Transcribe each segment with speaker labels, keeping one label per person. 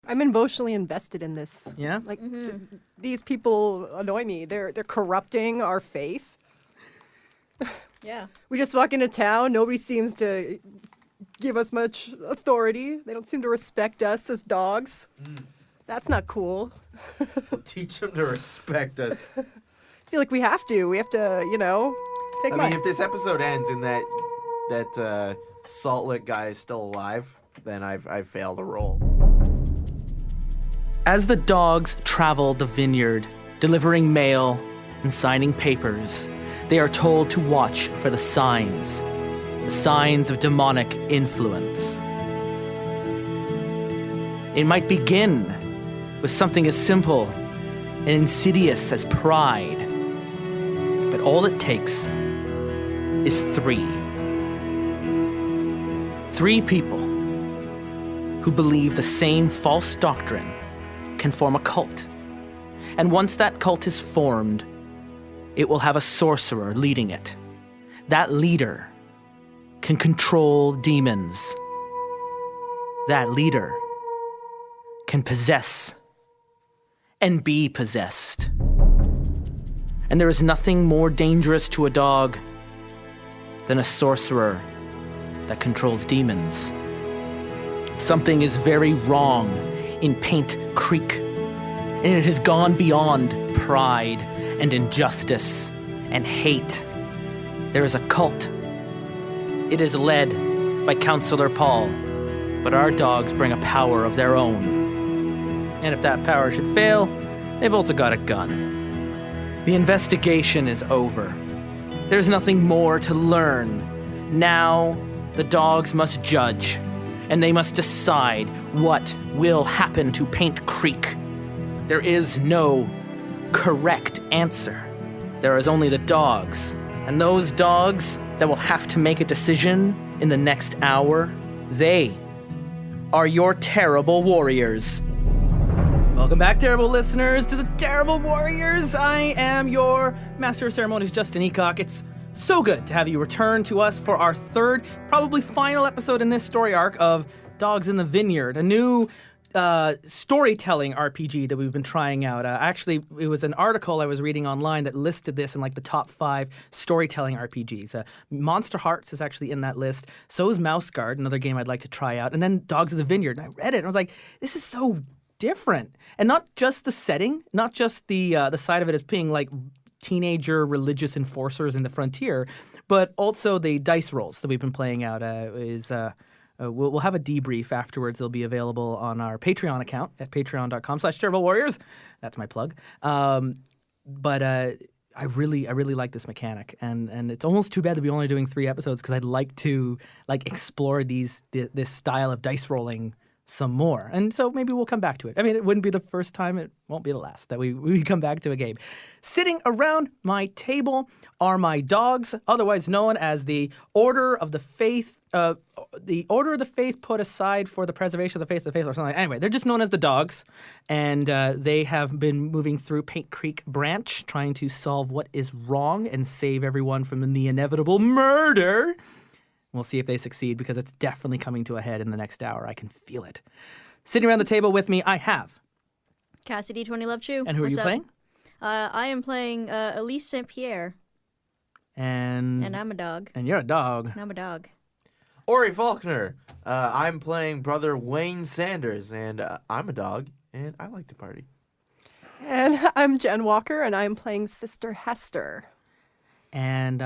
Speaker 1: I'm emotionally invested in this.
Speaker 2: Yeah?
Speaker 1: Like, these people annoy me. They're corrupting our faith.
Speaker 3: Yeah.
Speaker 1: We just walk into town. Nobody seems to give us much authority. They don't seem to respect us as dogs. That's not cool.
Speaker 4: Teach them to respect us.
Speaker 1: I feel like we have to. We have to, take
Speaker 4: I
Speaker 1: my...
Speaker 4: mean, if this episode ends and that Salt Lick guy is still alive, then I've failed a roll.
Speaker 2: As the dogs travel the vineyard, delivering mail and signing papers, they are told to watch for the signs of demonic influence. It might begin with something as simple and insidious as pride, but all it takes is three. Three people who believe the same false doctrine can form a cult. And once that cult is formed, it will have a sorcerer leading it. That leader can control demons. That leader can possess and be possessed. And there is nothing more dangerous to a dog than a sorcerer that controls demons. Something is very wrong in Paint Creek, and it has gone beyond pride and injustice and hate. There is a cult. It is led by Counselor Paul, but our dogs bring a power of their own. And if that power should fail, they've also got a gun. The investigation is over. There's nothing more to learn. Now, the dogs must judge, and they must decide what will happen to Paint Creek. There is no correct answer. There is only the dogs, and those dogs that will have to make a decision in the next hour, they are your terrible warriors. Welcome back, terrible listeners, to the Terrible Warriors. I am your Master of Ceremonies, Justin Eacock. It's so good to have you return to us for our third, probably final episode in this story arc of Dogs in the Vineyard, a new storytelling RPG that we've been trying out. Actually, it was an article I was reading online that listed this in like the top 5 storytelling RPGs. Monster Hearts is actually in that list. So is Mouse Guard, another game I'd like to try out. And then Dogs of the Vineyard. And I read it and I was like, this is so different. And not just the setting, not just the side of it as being like teenager religious enforcers in the frontier, but also the dice rolls that we've been playing out we'll have a debrief afterwards. They'll be available on our Patreon account at patreon.com/terriblewarriors. That's my plug. But I really like this mechanic, and it's almost too bad to be only doing 3 episodes because I'd like to explore this style of dice rolling some more. And so maybe we'll come back to it. I mean, it wouldn't be the first time, it won't be the last that we come back to a game. Sitting around my table are my dogs, otherwise known as the Order of the Faith, put aside for the preservation of the faith of the faithful or something. Anyway, they're just known as the dogs, and they have been moving through Paint Creek Branch, trying to solve what is wrong and save everyone from the inevitable murder. We'll see if they succeed, because it's definitely coming to a head in the next hour. I can feel it. Sitting around the table with me, I have
Speaker 3: Cassidy 20 Love Chew.
Speaker 2: And who are you playing?
Speaker 3: I am playing Elise St. Pierre.
Speaker 2: And
Speaker 3: I'm a dog.
Speaker 2: And you're a dog.
Speaker 3: I'm a dog.
Speaker 4: Ori Faulkner. I'm playing Brother Wayne Sanders, and I'm a dog, and I like to party.
Speaker 1: And I'm Jen Walker, and I'm playing Sister Hester.
Speaker 2: And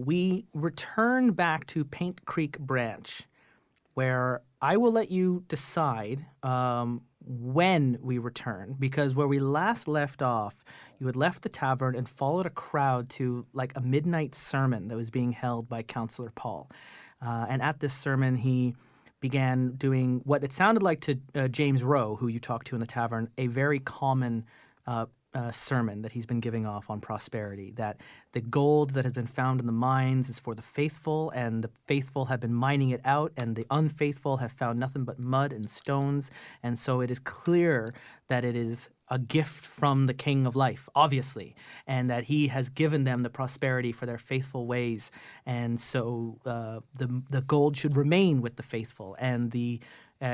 Speaker 2: we return back to Paint Creek Branch, where I will let you decide when we return, because where we last left off, you had left the tavern and followed a crowd to like a midnight sermon that was being held by Counselor Paul. And at this sermon, he began doing what it sounded like to James Rowe, who you talked to in the tavern, a very common sermon that he's been giving off on prosperity, that the gold that has been found in the mines is for the faithful, and the faithful have been mining it out, and the unfaithful have found nothing but mud and stones. And so it is clear that it is a gift from the King of Life, obviously, and that he has given them the prosperity for their faithful ways. And so the gold should remain with the faithful, and the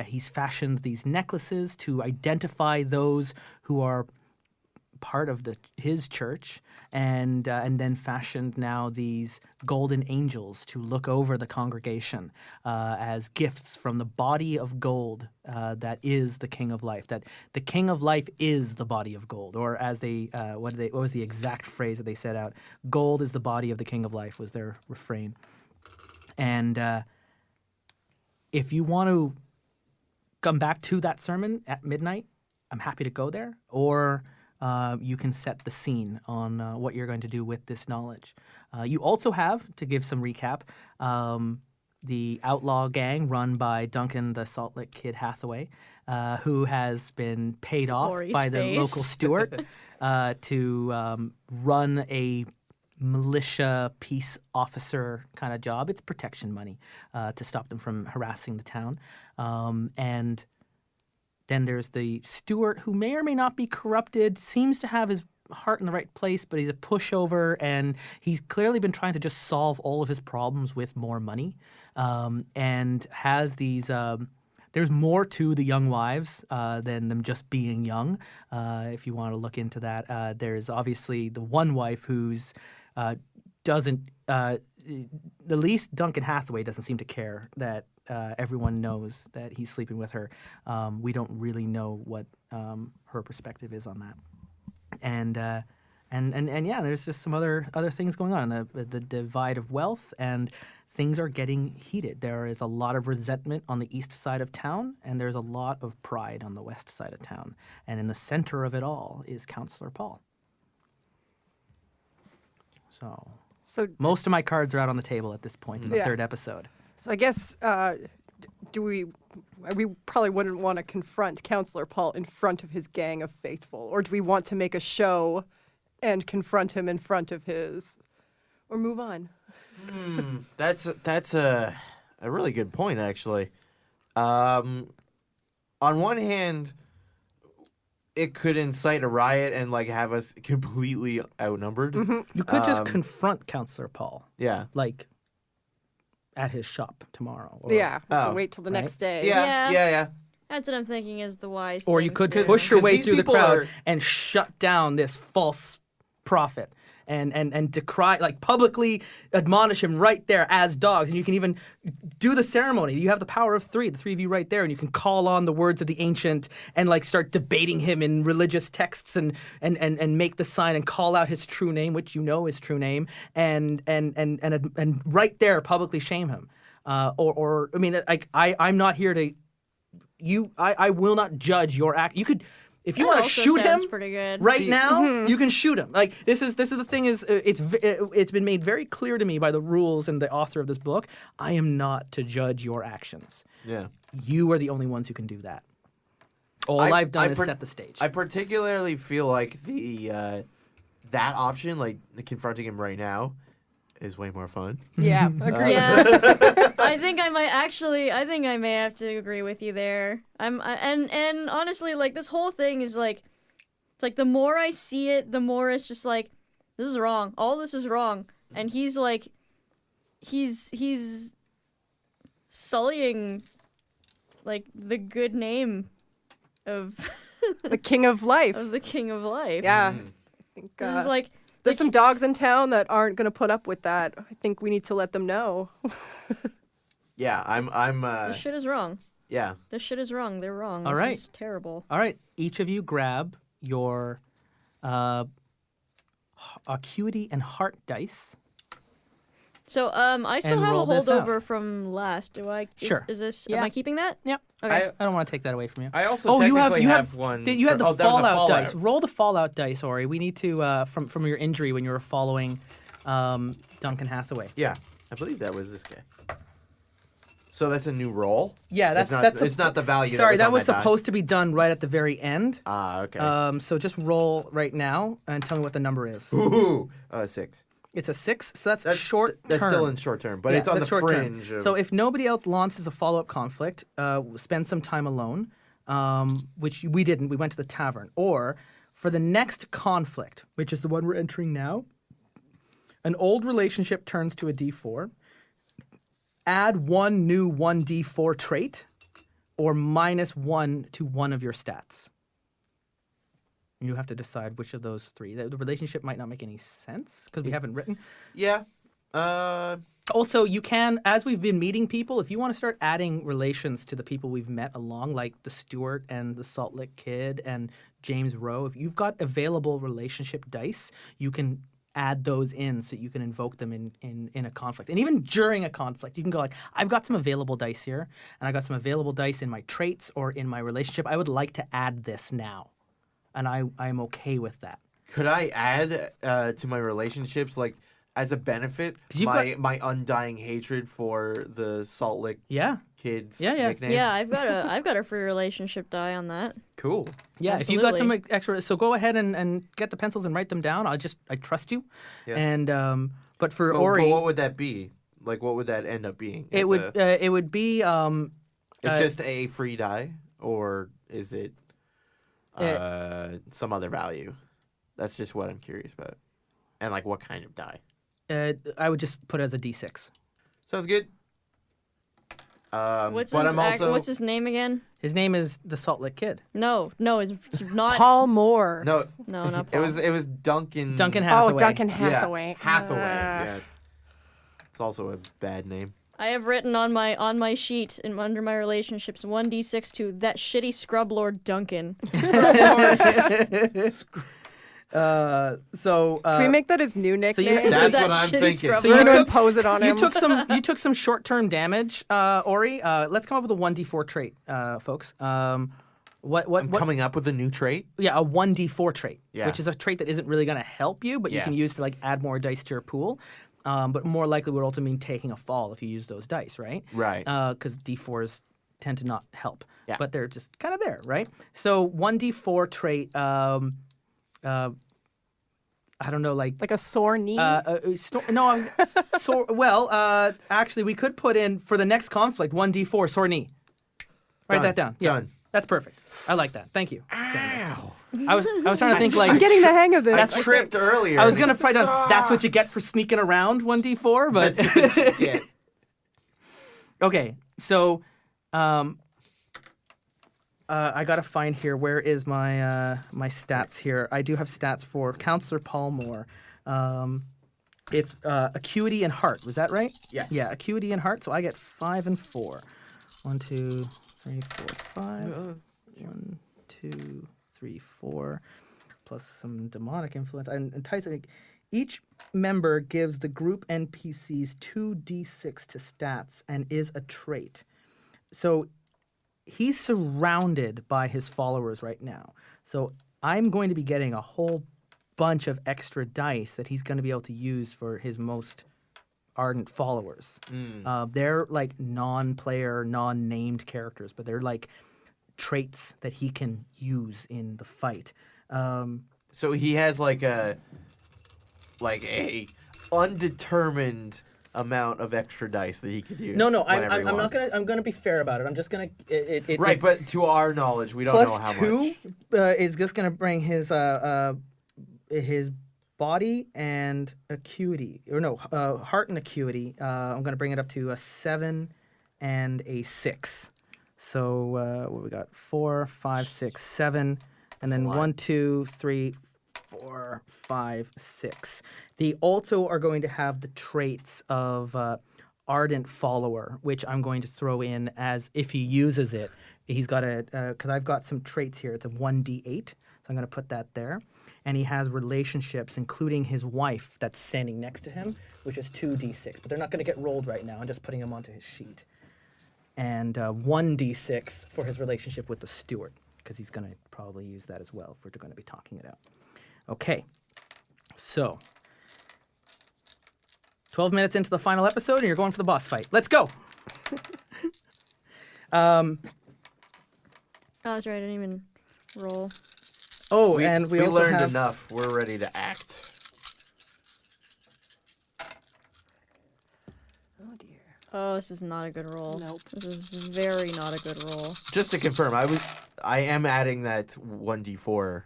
Speaker 2: He's fashioned these necklaces to identify those who are part of his church, and then fashioned now these golden angels to look over the congregation as gifts from the body of gold that is the King of Life. That the King of Life is the body of gold, or as they what was the exact phrase that they set out? Gold is the body of the King of Life was their refrain. And if you want to come back to that sermon at midnight, I'm happy to go there, or you can set the scene on what you're going to do with this knowledge. You also have, to give some recap, the outlaw gang run by Duncan the Salt Lick Kid Hathaway, who has been paid off
Speaker 3: Glorious
Speaker 2: by the
Speaker 3: face.
Speaker 2: local steward to run a militia peace officer kind of job. It's protection money to stop them from harassing the town. And then there's the steward who may or may not be corrupted, seems to have his heart in the right place, but he's a pushover, and he's clearly been trying to just solve all of his problems with more money, and has these... there's more to the young wives than them just being young, if you want to look into that. There's obviously the one wife who's doesn't... at least Duncan Hathaway doesn't seem to care that everyone knows that he's sleeping with her. We don't really know what her perspective is on that. And yeah, there's just some other things going on. The divide of wealth, and things are getting heated. There is a lot of resentment on the east side of town, and there's a lot of pride on the west side of town. And in the center of it all is Counselor Paul. So most of my cards are out on the table at this point in the third episode.
Speaker 1: So I guess we probably wouldn't want to confront Counselor Paul in front of his gang of faithful, or do we want to make a show and confront him in front of his, or move on?
Speaker 4: That's a really good point, actually. On one hand, it could incite a riot and like have us completely outnumbered.
Speaker 2: You could just confront Counselor Paul,
Speaker 4: Yeah.
Speaker 2: like at his shop tomorrow. Or,
Speaker 1: Wait till the next day.
Speaker 4: Yeah.
Speaker 3: That's what I'm thinking is the wise
Speaker 2: Or
Speaker 3: thing.
Speaker 2: you could
Speaker 4: 'Cause-
Speaker 2: push your
Speaker 4: 'cause
Speaker 2: way
Speaker 4: these
Speaker 2: through the
Speaker 4: people
Speaker 2: crowd
Speaker 4: are-
Speaker 2: and shut down this false prophet and decry, like publicly admonish him right there as dogs. And you can even do the ceremony. You have the power of three, the three of you right there, and you can call on the words of the ancient and like start debating him in religious texts and make the sign and call out his true name, which you know his true name, and right there publicly shame him. Or I mean, like I'm not here to I will not judge your act. You could, if you
Speaker 3: That
Speaker 2: want to
Speaker 3: also
Speaker 2: shoot him
Speaker 3: sounds pretty good.
Speaker 2: right now, you can shoot him. Like this is the thing is it's been made very clear to me by the rules and the author of this book. I am not to judge your actions.
Speaker 4: Yeah.
Speaker 2: You are the only ones who can do that. All I've done is set the stage.
Speaker 4: I particularly feel like the that option, like confronting him right now, is way more fun.
Speaker 1: Yeah, agreed.
Speaker 3: Yeah, I think I may have to agree with you there. And honestly, like this whole thing is like, it's like the more I see it, the more it's just like, this is wrong. All this is wrong, and he's like, he's sullying, like the good name of
Speaker 1: The King of Life.
Speaker 3: of the King of Life.
Speaker 1: Yeah. I think
Speaker 3: This is like
Speaker 1: there's some dogs in town that aren't going to put up with that. I think we need to let them know.
Speaker 4: Yeah, I'm
Speaker 3: this shit is wrong.
Speaker 4: yeah.
Speaker 3: This shit is wrong. They're wrong.
Speaker 2: All
Speaker 3: This
Speaker 2: right.
Speaker 3: is terrible.
Speaker 2: All right, each of you grab your acuity and heart dice.
Speaker 3: So, I still
Speaker 2: And
Speaker 3: have a
Speaker 2: roll this out.
Speaker 3: holdover from last. Do I?
Speaker 2: Sure.
Speaker 3: Is this?
Speaker 2: Yeah.
Speaker 3: Am I keeping that?
Speaker 2: Yep.
Speaker 3: Okay.
Speaker 2: I don't want to take that away from you.
Speaker 4: I also technically have one.
Speaker 2: You have the
Speaker 4: that was a
Speaker 2: fallout dice. Roll the fallout dice, Ori. We need to from your injury when you were following Duncan Hathaway.
Speaker 4: Yeah, I believe that was this guy. So that's a new roll?
Speaker 2: Yeah,
Speaker 4: It's not the value.
Speaker 2: Sorry, that
Speaker 4: on
Speaker 2: was
Speaker 4: my die.
Speaker 2: supposed to be done right at the very end.
Speaker 4: Ah, okay.
Speaker 2: So just roll right now and tell me what the number is.
Speaker 4: Ooh, 6.
Speaker 2: It's a 6, so that's short
Speaker 4: That's
Speaker 2: term.
Speaker 4: still in short term, but
Speaker 2: Yeah,
Speaker 4: it's on the
Speaker 2: that's short term.
Speaker 4: fringe. Of,
Speaker 2: So if nobody else launches a follow-up conflict, spend some time alone, which we didn't. We went to the tavern. Or for the next conflict, which is the one we're entering now, an old relationship turns to a D4. Add one new 1D4 trait, or -1 to one of your stats. You have to decide which of those three. The relationship might not make any sense because we haven't written.
Speaker 4: Yeah.
Speaker 2: Also, you can, as we've been meeting people, if you want to start adding relations to the people we've met along, like the Stewart and the Salt Lick Kid and James Rowe, if you've got available relationship dice, you can add those in so you can invoke them in a conflict. And even during a conflict, you can go like, I've got some available dice here, and I got some available dice in my traits or in my relationship. I would like to add this now. And I'm okay with that.
Speaker 4: Could I add to my relationships, like, as a benefit, my undying hatred for the Salt Lick Kid's nickname?
Speaker 3: Yeah, I've got a free relationship die on that.
Speaker 4: Cool.
Speaker 2: Yeah,
Speaker 3: Absolutely.
Speaker 2: if you've got some extra, so go ahead and get the pencils and write them down. I trust you.
Speaker 4: Yeah.
Speaker 2: And but for Ori,
Speaker 4: but what would that be? Like, what would that end up being?
Speaker 2: it would be
Speaker 4: It's just a free die, or is it some other value? That's just what I'm curious about. And like, what kind of die?
Speaker 2: I would just put it as a D6.
Speaker 4: Sounds good.
Speaker 3: What's his name again?
Speaker 2: His name is the Salt Lick Kid.
Speaker 3: No, it's not
Speaker 1: Paul Moore.
Speaker 4: No,
Speaker 3: not Paul.
Speaker 4: it was Duncan.
Speaker 2: Duncan Hathaway.
Speaker 1: Oh, Duncan Hathaway.
Speaker 4: Yeah, Hathaway. Yes. It's also a bad name.
Speaker 3: I have written on my sheet under my relationships 1d6 to that shitty scrub lord Duncan.
Speaker 1: Can we make that his new nickname?
Speaker 4: That's
Speaker 3: that
Speaker 4: what I'm
Speaker 3: shitty
Speaker 4: thinking.
Speaker 3: scrub
Speaker 2: So
Speaker 1: We're
Speaker 2: you
Speaker 1: gonna
Speaker 2: took-
Speaker 1: impose it on him.
Speaker 2: You took some short-term damage, Ori. Let's come up with a 1d4 trait, folks.
Speaker 4: I'm coming up with a new trait.
Speaker 2: Yeah, a 1d4 trait,
Speaker 4: Yeah.
Speaker 2: which is a trait that isn't really going to help you, but you
Speaker 4: Yeah.
Speaker 2: can use to like add more dice to your pool. But more likely would also mean taking a fall if you use those dice, right?
Speaker 4: Right.
Speaker 2: Because d4s tend to not help,
Speaker 4: Yeah.
Speaker 2: but they're just kind of there, right? So 1d4 trait. I don't know, like
Speaker 1: Like a sore knee.
Speaker 2: actually, we could put in for the next conflict 1d4 sore knee. Write
Speaker 4: Done.
Speaker 2: that down. Yeah,
Speaker 4: Done.
Speaker 2: That's perfect. I like that. Thank you.
Speaker 4: Ow.
Speaker 2: I was trying to think like
Speaker 1: I'm getting the hang of this.
Speaker 4: I tripped earlier.
Speaker 2: I was
Speaker 4: and
Speaker 2: gonna
Speaker 4: it
Speaker 2: probably done, that's what you get
Speaker 4: sucks.
Speaker 2: for sneaking around 1d4, but
Speaker 4: That's what you get.
Speaker 2: okay. So, I gotta find here. Where is my my stats here? I do have stats for Counselor Paul Moore. It's acuity and heart. Was that right?
Speaker 4: Yes.
Speaker 2: Yeah, acuity and heart. So I get 5 and 4. 1, 2, 3, 4, 5. 1, 2, 3, 4. Plus some demonic influence. And Tyson, each member gives the group NPCs 2d6 to stats and is a trait. So he's surrounded by his followers right now. So I'm going to be getting a whole bunch of extra dice that he's going to be able to use for his most ardent followers. They're like non-player, non-named characters, but they're like traits that he can use in the fight.
Speaker 4: So he has like a undetermined amount of extra dice that he could use.
Speaker 2: No,
Speaker 4: whenever he
Speaker 2: I'm not
Speaker 4: wants.
Speaker 2: gonna. I'm gonna be fair about it. I'm just gonna.
Speaker 4: Right, but to our knowledge, we don't
Speaker 2: plus
Speaker 4: know how
Speaker 2: 2
Speaker 4: much.
Speaker 2: is just gonna bring his body and acuity, or no, heart and acuity. I'm gonna bring it up to a 7 and a 6. So what we got? 4, 5, 6, 7, and then
Speaker 4: a lot.
Speaker 2: 1, 2, 3, 4, 5, 6. They also are going to have the traits of ardent follower, which I'm going to throw in as if he uses it. He's got a because I've got some traits here. It's a 1d8, so I'm going to put that there. And he has relationships, including his wife that's standing next to him, which is 2d6. But they're not going to get rolled right now. I'm just putting them onto his sheet. And 1d6 for his relationship with the steward, because he's going to probably use that as well if we're going to be talking it out. Okay, so 12 minutes into the final episode, and you're going for the boss fight. Let's go!
Speaker 3: Oh, that's right. I didn't even roll.
Speaker 2: Oh,
Speaker 4: We,
Speaker 2: and we
Speaker 4: we
Speaker 2: also
Speaker 4: learned
Speaker 2: have...
Speaker 4: enough. We're ready to act.
Speaker 1: Oh dear.
Speaker 3: Oh, this is not a good roll.
Speaker 1: Nope.
Speaker 3: This is very not a good roll.
Speaker 4: Just to confirm, I am adding that 1d4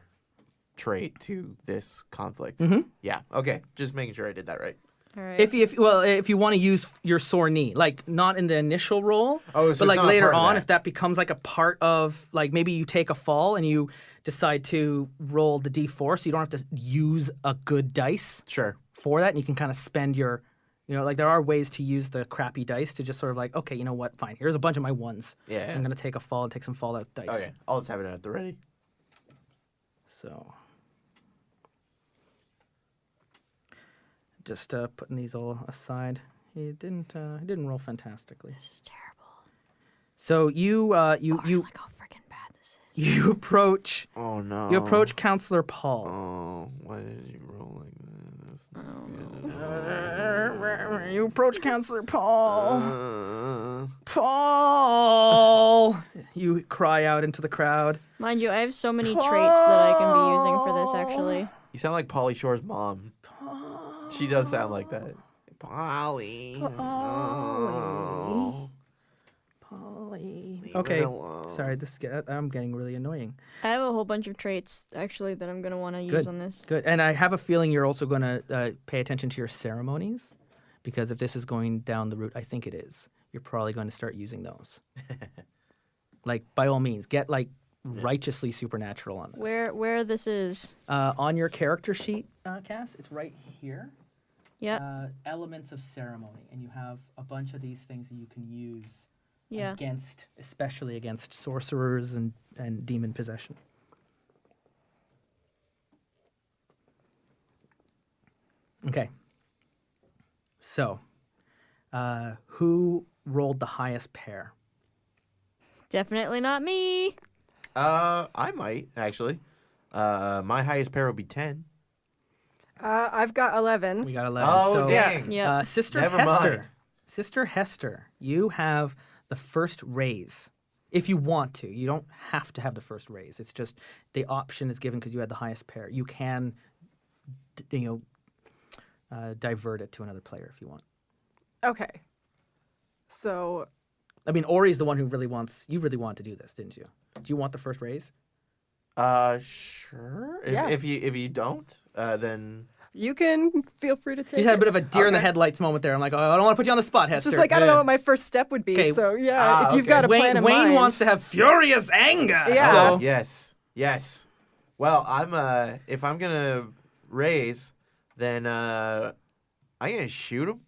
Speaker 4: trait to this conflict.
Speaker 2: Mm-hmm.
Speaker 4: Yeah. Okay. Just making sure I did that right.
Speaker 3: All right.
Speaker 2: If you want to use your sore knee, like not in the initial roll,
Speaker 4: Oh, so
Speaker 2: but
Speaker 4: it's
Speaker 2: like
Speaker 4: not a
Speaker 2: later
Speaker 4: part of
Speaker 2: on,
Speaker 4: that.
Speaker 2: if that becomes like a part of, like maybe you take a fall and you decide to roll the d4, so you don't have to use a good dice
Speaker 4: Sure.
Speaker 2: for that, and you can kind of spend your, like there are ways to use the crappy dice to just sort of like, okay, you know what, fine, here's a bunch of my ones.
Speaker 4: Yeah.
Speaker 2: I'm gonna take a fall and take some fallout dice.
Speaker 4: Okay. I'll just have it at the ready.
Speaker 2: So. Just putting these all aside. He didn't roll fantastically.
Speaker 3: This is terrible.
Speaker 2: So you
Speaker 3: Look how freaking bad this is.
Speaker 2: you approach
Speaker 4: Oh no.
Speaker 2: you approach Counselor Paul.
Speaker 4: Oh, why did you roll like this?
Speaker 2: You approach Counselor Paul.
Speaker 4: Uh,
Speaker 2: Paul. You cry out into the crowd.
Speaker 3: Mind you, I have so many traits that I can be using for this, actually.
Speaker 4: you sound like Pauly Shore's mom. She does sound like that. Polly. Oh.
Speaker 2: Polly.
Speaker 4: Leave
Speaker 2: Okay.
Speaker 4: it alone.
Speaker 2: Sorry, I'm getting really annoying.
Speaker 3: I have a whole bunch of traits, actually, that I'm going to want to use on this.
Speaker 2: Good. And I have a feeling you're also going to pay attention to your ceremonies, because if this is going down the route I think it is, you're probably going to start using those. Like, by all means, get like righteously supernatural on this.
Speaker 3: Where this is.
Speaker 2: On your character sheet, Cass, it's right here.
Speaker 3: Yeah.
Speaker 2: Elements of ceremony, and you have a bunch of these things that you can use
Speaker 3: Yeah.
Speaker 2: especially against sorcerers and demon possession. Okay. So, who rolled the highest pair?
Speaker 3: Definitely not me.
Speaker 4: I might actually. My highest pair would be 10.
Speaker 1: I've got 11.
Speaker 2: We got 11.
Speaker 4: Oh
Speaker 2: so,
Speaker 4: dang!
Speaker 3: Yeah.
Speaker 2: Sister
Speaker 4: Never
Speaker 2: Hester.
Speaker 4: mind.
Speaker 2: Sister Hester, you have the first raise. If you want to. You don't have to have the first raise. It's just the option is given because you had the highest pair. You can, divert it to another player if you want.
Speaker 1: Okay. So
Speaker 2: I mean, Ori's the one who really wants. You really want to do this, didn't you? Do you want the first raise?
Speaker 4: Sure.
Speaker 1: Yeah.
Speaker 4: If you don't, then
Speaker 1: you can feel free to take
Speaker 2: You just had a
Speaker 1: it.
Speaker 2: bit of a deer in the
Speaker 4: Okay.
Speaker 2: headlights moment there. I'm like, oh, I don't want to put you on the spot,
Speaker 1: It's
Speaker 2: Hester.
Speaker 1: just like, I don't know what my first step would be.
Speaker 2: Okay.
Speaker 1: So, yeah, if you've
Speaker 4: okay.
Speaker 1: got a plan in
Speaker 2: Wayne
Speaker 1: mind.
Speaker 2: wants to have furious anger.
Speaker 1: Yeah.
Speaker 2: So,
Speaker 4: yes. Well, I'm if I'm gonna raise, then I'm gonna shoot him.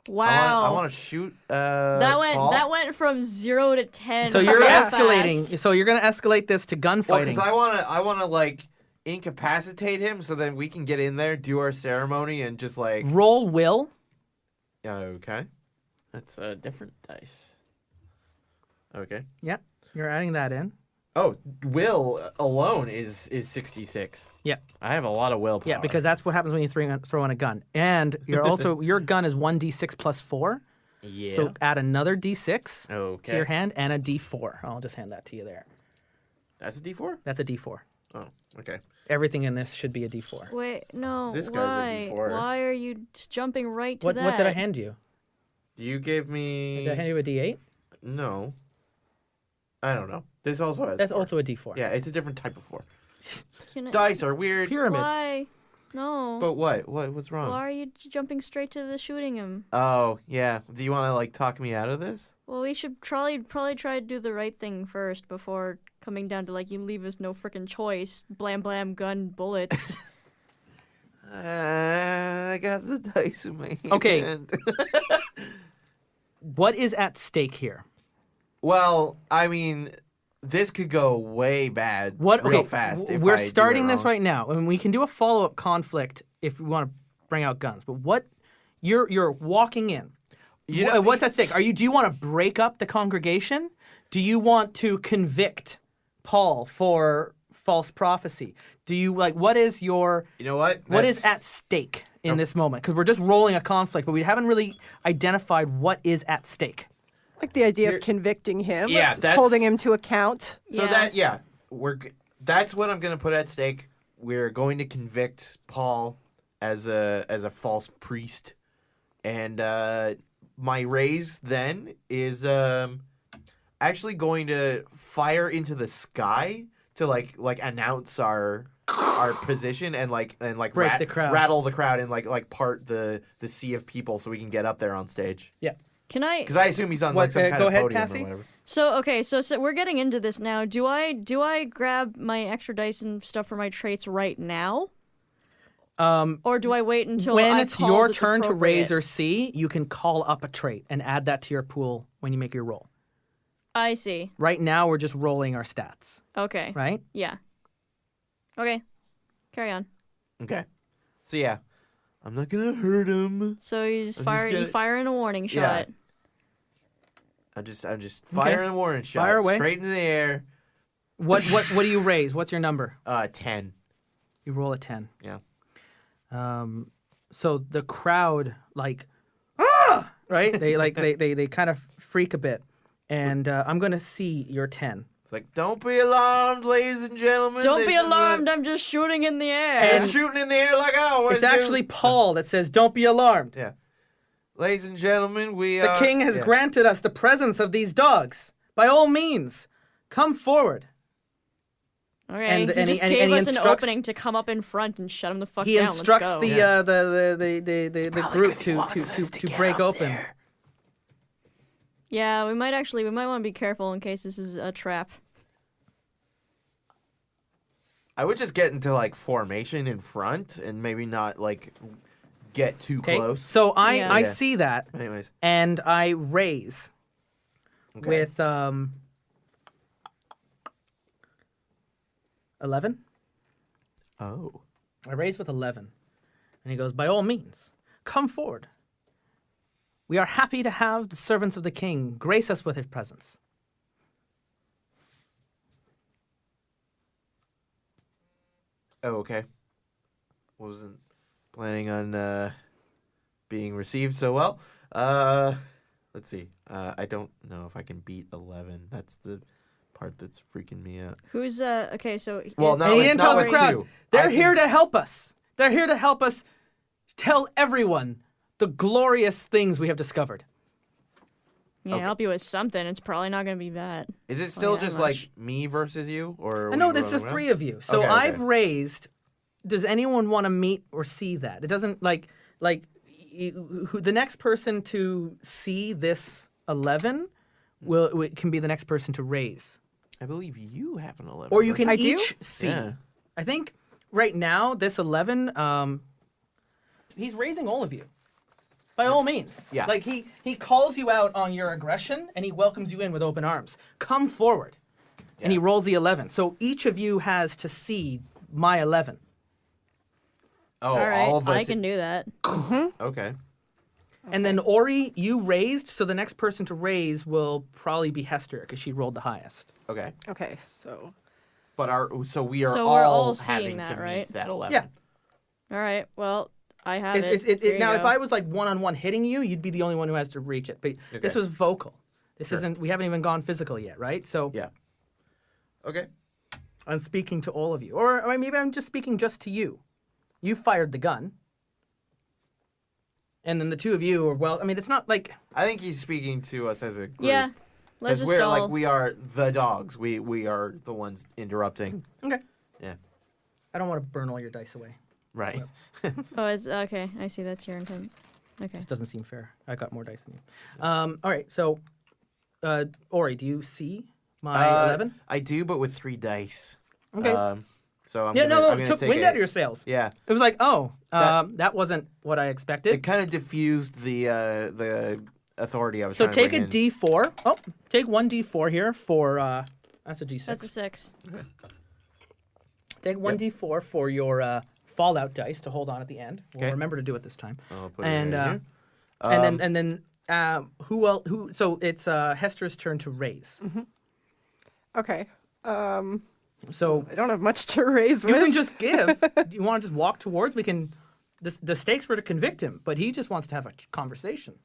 Speaker 3: Wow.
Speaker 4: I want to shoot.
Speaker 3: that went from 0 to 10.
Speaker 2: so you're
Speaker 3: real
Speaker 2: escalating.
Speaker 3: fast.
Speaker 2: So you're going to escalate this to
Speaker 4: Well,
Speaker 2: gunfighting.
Speaker 4: because I wanna like incapacitate him, so then we can get in there, do our ceremony, and just like.
Speaker 2: Roll will.
Speaker 4: Okay, that's a different dice. Okay.
Speaker 2: Yep. You're adding that in.
Speaker 4: Oh, will alone is 66.
Speaker 2: Yeah.
Speaker 4: I have a lot of willpower.
Speaker 2: Yeah, because that's what happens when you throw in a gun. And you're also your gun is 1d6 plus 4.
Speaker 4: yeah.
Speaker 2: So add another d6 to
Speaker 4: okay,
Speaker 2: your hand and a d4. I'll just hand that to you there.
Speaker 4: that's a D4.
Speaker 2: That's a d4.
Speaker 4: Oh, okay.
Speaker 2: Everything in this should be a d4.
Speaker 3: Wait, no.
Speaker 4: This
Speaker 3: why?
Speaker 4: guy's a D4.
Speaker 3: Why are you just jumping right to
Speaker 2: What
Speaker 3: that?
Speaker 2: did I hand you?
Speaker 4: You gave me.
Speaker 2: Did I hand you a d8?
Speaker 4: No. I don't know. This also has.
Speaker 2: That's
Speaker 4: 4.
Speaker 2: also a d4.
Speaker 4: Yeah, it's a different type of 4.
Speaker 3: Can I-
Speaker 4: Dice are weird.
Speaker 2: Pyramid.
Speaker 3: Why? No.
Speaker 4: But what? What's wrong?
Speaker 3: Why are you jumping straight to the shooting him?
Speaker 4: Oh yeah. Do you want to like talk me out of this?
Speaker 3: Well, we should probably try to do the right thing first before coming down to like you leave us no frickin' choice. Blam blam gun bullets.
Speaker 4: I got the dice in my hand.
Speaker 2: Okay. What is at stake here?
Speaker 4: Well, I mean, this could go way bad
Speaker 2: What?
Speaker 4: real
Speaker 2: Okay,
Speaker 4: fast. If
Speaker 2: we're
Speaker 4: I do it
Speaker 2: starting this
Speaker 4: wrong.
Speaker 2: right now, and we can do a follow-up conflict if we want to bring out guns. But what? You're walking in.
Speaker 4: You know-
Speaker 2: What's at stake? Do you want to break up the congregation? Do you want to convict Paul for false prophecy? Do you what is your
Speaker 4: You know what?
Speaker 2: what is at stake in this moment? Because we're just rolling a conflict, but we haven't really identified what is at stake.
Speaker 1: like the idea
Speaker 4: You're-
Speaker 1: of convicting him.
Speaker 4: Yeah,
Speaker 1: just
Speaker 4: that's-
Speaker 1: holding him to account.
Speaker 4: So that's what I'm gonna put at stake. We're going to convict Paul as a false priest, and my raise then is actually going to fire into the sky to like announce our position and
Speaker 2: Break the crowd.
Speaker 4: rattle the crowd and like part the sea of people so we can get up there on stage.
Speaker 2: Yeah.
Speaker 3: Can I?
Speaker 4: Because I assume he's on
Speaker 2: What,
Speaker 4: like some kind
Speaker 2: go
Speaker 4: of
Speaker 2: ahead,
Speaker 4: podium
Speaker 2: Cassie?
Speaker 4: or whatever.
Speaker 3: So okay, so we're getting into this now. Do I grab my extra dice and stuff for my traits right now, or do I wait until
Speaker 2: When
Speaker 3: I've
Speaker 2: it's
Speaker 3: called
Speaker 2: your
Speaker 3: it's
Speaker 2: turn to raise
Speaker 3: appropriate?
Speaker 2: or see, you can call up a trait and add that to your pool when you make your roll.
Speaker 3: I see.
Speaker 2: Right now, we're just rolling our stats,
Speaker 3: Okay.
Speaker 2: right?
Speaker 3: Yeah. Okay. Carry on.
Speaker 4: Okay. So yeah, I'm not gonna hurt him.
Speaker 3: So you just
Speaker 4: I'm just
Speaker 3: fire. You
Speaker 4: gonna-
Speaker 3: fire in a warning
Speaker 4: Yeah.
Speaker 3: shot.
Speaker 4: I'm just firing a warning shot
Speaker 2: Fire away.
Speaker 4: straight into the air.
Speaker 2: What do you raise? What's your number?
Speaker 4: 10.
Speaker 2: You roll a 10.
Speaker 4: Yeah.
Speaker 2: So the crowd right? They kind of freak a bit, and I'm gonna see your 10.
Speaker 4: It's like, don't be alarmed, ladies and gentlemen.
Speaker 3: Don't
Speaker 4: This
Speaker 3: be
Speaker 4: is
Speaker 3: alarmed. I'm just shooting in the air.
Speaker 4: Just shooting in the air like I always
Speaker 2: It's actually Paul that says, "Don't be alarmed.
Speaker 4: Yeah. Ladies and gentlemen,
Speaker 2: The king has granted us the presence of these dogs. By all means, come forward."
Speaker 3: Okay.
Speaker 2: and-
Speaker 3: he
Speaker 2: and he-
Speaker 3: just
Speaker 2: and-
Speaker 3: gave
Speaker 2: and he
Speaker 3: us an
Speaker 2: instructs-
Speaker 3: opening to come up in front and shut him the fuck
Speaker 2: He
Speaker 3: down.
Speaker 2: instructs
Speaker 3: Let's go.
Speaker 2: the group to break open.
Speaker 3: Yeah, we might want to be careful in case this is a trap.
Speaker 4: I would just get into like formation in front and maybe not like get too
Speaker 2: Okay,
Speaker 4: close.
Speaker 2: so I
Speaker 3: Yeah.
Speaker 2: I
Speaker 4: Yeah.
Speaker 2: see that,
Speaker 4: Anyways.
Speaker 2: and I raise
Speaker 4: Okay.
Speaker 2: with 11.
Speaker 4: Oh.
Speaker 2: I raise with 11, and he goes, "By all means, come forward. We are happy to have the servants of the king grace us with his presence."
Speaker 4: Oh, okay. Wasn't planning on being received so well. Let's see. I don't know if I can beat 11. That's the part that's freaking me out.
Speaker 3: Who's okay? So
Speaker 4: Well,
Speaker 3: it's-
Speaker 4: no,
Speaker 2: And he
Speaker 4: it's
Speaker 2: didn't
Speaker 4: not
Speaker 2: tell the
Speaker 4: with
Speaker 2: crowd.
Speaker 4: two.
Speaker 2: They're
Speaker 4: I can-
Speaker 2: here to help us. They're here to help us tell everyone the glorious things we have discovered.
Speaker 3: yeah,
Speaker 4: Okay.
Speaker 3: help you with something. It's probably not gonna be that.
Speaker 4: Is it still
Speaker 3: that
Speaker 4: just
Speaker 3: much.
Speaker 4: like me versus you, or? are
Speaker 2: I know
Speaker 4: we
Speaker 2: there's the
Speaker 4: rolling around?
Speaker 2: three of you. So
Speaker 4: Okay, okay.
Speaker 2: I've raised. Does anyone want to meet or see that? It doesn't the next person to see this 11 can be the next person to raise.
Speaker 4: I believe you have an 11.
Speaker 2: Or you
Speaker 4: don't
Speaker 2: can
Speaker 1: I do?
Speaker 2: each see.
Speaker 4: Yeah.
Speaker 2: I think right now this 11 he's raising all of you. By all means.
Speaker 4: Yeah.
Speaker 2: Like he calls you out on your aggression and he welcomes you in with open arms. Come forward. And he
Speaker 4: Yeah.
Speaker 2: rolls the 11. So each of you has to see my 11.
Speaker 4: Oh,
Speaker 3: All right,
Speaker 4: all of us.
Speaker 3: I can do that.
Speaker 4: Okay.
Speaker 2: And then Ori, you raised, so the next person to raise will probably be Hester because she rolled the highest.
Speaker 4: Okay.
Speaker 1: Okay, so
Speaker 4: But we are
Speaker 3: So we're all
Speaker 4: all
Speaker 3: seeing
Speaker 4: having
Speaker 3: that,
Speaker 4: to
Speaker 3: right?
Speaker 4: meet that 11.
Speaker 2: Yeah.
Speaker 3: All right. Well, I have it. There you
Speaker 2: Now, if
Speaker 3: go.
Speaker 2: I was like one-on-one hitting you, you'd be the only one who has to reach it. But this
Speaker 4: Okay.
Speaker 2: was vocal. This
Speaker 4: Sure.
Speaker 2: isn't. We haven't even gone physical yet, right? So
Speaker 4: Yeah. Okay.
Speaker 2: I'm speaking to all of you, or maybe I'm just speaking just to you. You fired the gun, and then the two of you are well. I mean, it's not like
Speaker 4: I think he's speaking to us as a group.
Speaker 3: yeah, let's
Speaker 4: 'Cause
Speaker 3: just
Speaker 4: we're
Speaker 3: all.
Speaker 4: like we are the dogs. We are the ones interrupting.
Speaker 2: okay.
Speaker 4: Yeah.
Speaker 2: I don't want to burn all your dice away.
Speaker 4: Right.
Speaker 3: Oh, it's okay. I see. That's your intent. Okay.
Speaker 2: This doesn't seem fair. I got more dice than you. All right. So, Ori, do you see my 11?
Speaker 4: I do, but with 3 dice.
Speaker 2: Okay.
Speaker 4: So I'm
Speaker 2: Yeah,
Speaker 4: gonna, I'm
Speaker 2: it
Speaker 4: gonna
Speaker 2: took
Speaker 4: take
Speaker 2: wind
Speaker 4: it.
Speaker 2: out of your sails.
Speaker 4: Yeah.
Speaker 2: It was like, oh,
Speaker 4: That-
Speaker 2: that wasn't what I
Speaker 4: It
Speaker 2: expected.
Speaker 4: kind of diffused the authority I was
Speaker 2: So
Speaker 4: trying to
Speaker 2: take
Speaker 4: bring
Speaker 2: a
Speaker 4: in.
Speaker 2: D4. Oh, take one D4 here for that's a D6.
Speaker 3: That's a 6.
Speaker 2: Take one D4 for your fallout dice to hold on at the end. We'll
Speaker 4: Okay.
Speaker 2: remember to do it this time.
Speaker 4: I'll put
Speaker 2: And
Speaker 4: it in here.
Speaker 2: and then who else? Who? So it's Hester's turn to raise.
Speaker 1: okay.
Speaker 2: So
Speaker 1: I don't have much to raise
Speaker 2: you
Speaker 1: with.
Speaker 2: can just give. You want to just walk towards? We can. The stakes were to convict him, but he just wants to have a conversation.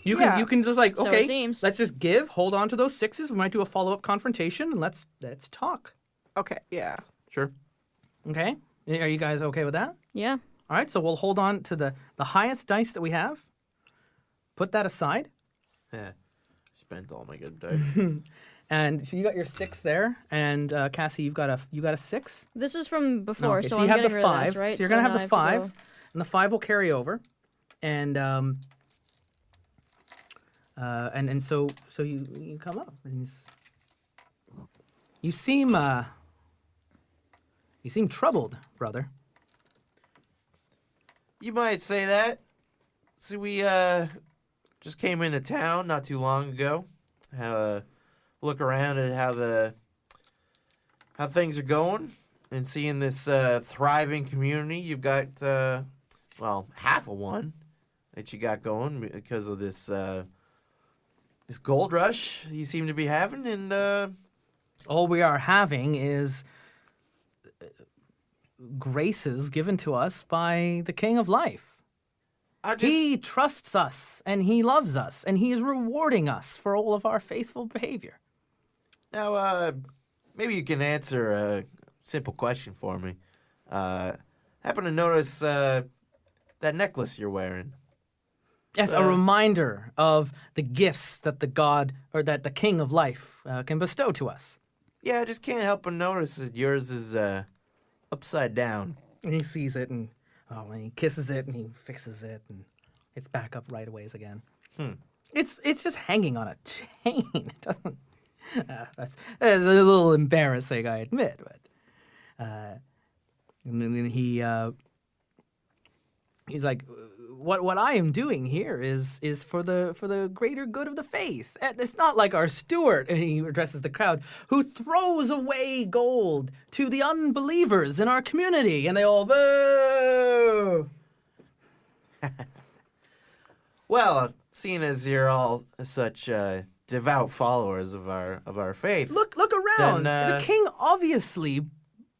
Speaker 2: You
Speaker 1: Yeah.
Speaker 2: can you can just like
Speaker 3: So it
Speaker 2: okay,
Speaker 3: seems.
Speaker 2: let's just give. Hold on to those 6s. We might do a follow up confrontation, and let's talk.
Speaker 1: Okay, yeah.
Speaker 4: Sure.
Speaker 2: Okay, are you guys okay with that?
Speaker 3: Yeah.
Speaker 2: All right, so we'll hold on to the highest dice that we have. Put that aside,
Speaker 4: Yeah. Spent all my good dice.
Speaker 2: And so you got your 6 there, and Cassie, you got a 6.
Speaker 3: This is from before,
Speaker 2: No, okay,
Speaker 3: so
Speaker 2: you
Speaker 3: I'm
Speaker 2: have
Speaker 3: getting
Speaker 2: the
Speaker 3: rid of
Speaker 2: 5.
Speaker 3: this, right?
Speaker 2: So you're gonna have
Speaker 3: now
Speaker 2: the
Speaker 3: I to
Speaker 2: 5,
Speaker 3: go-
Speaker 2: and the 5 will carry over, and so you come up, and you seem troubled, brother.
Speaker 4: You might say that. So we just came into town not too long ago. Had a look around at how things are going, and seeing this thriving community. You've got half of one that you got going because of this gold rush you seem to be having, and
Speaker 2: All we are having is graces given to us by the King of Life. He trusts us, and he loves us, and he is rewarding us for all of our faithful behavior.
Speaker 4: Now, maybe you can answer a simple question for me. Happen to notice that necklace you're wearing?
Speaker 2: Yes, a reminder of the gifts that that the King of Life can bestow to us.
Speaker 4: Yeah, I just can't help but notice that yours is upside down.
Speaker 2: And he sees it, and he kisses it, and he fixes it, and it's back up right away again. It's just hanging on a chain. It doesn't. That's a little embarrassing, I admit, but. And then he's like, what I am doing here is for the greater good of the faith. And it's not like our steward, and he addresses the crowd, who throws away gold to the unbelievers in our community, and they all boo.
Speaker 4: Well, seeing as you're all such devout followers of our faith,
Speaker 2: Look around.
Speaker 4: Then,
Speaker 2: the king obviously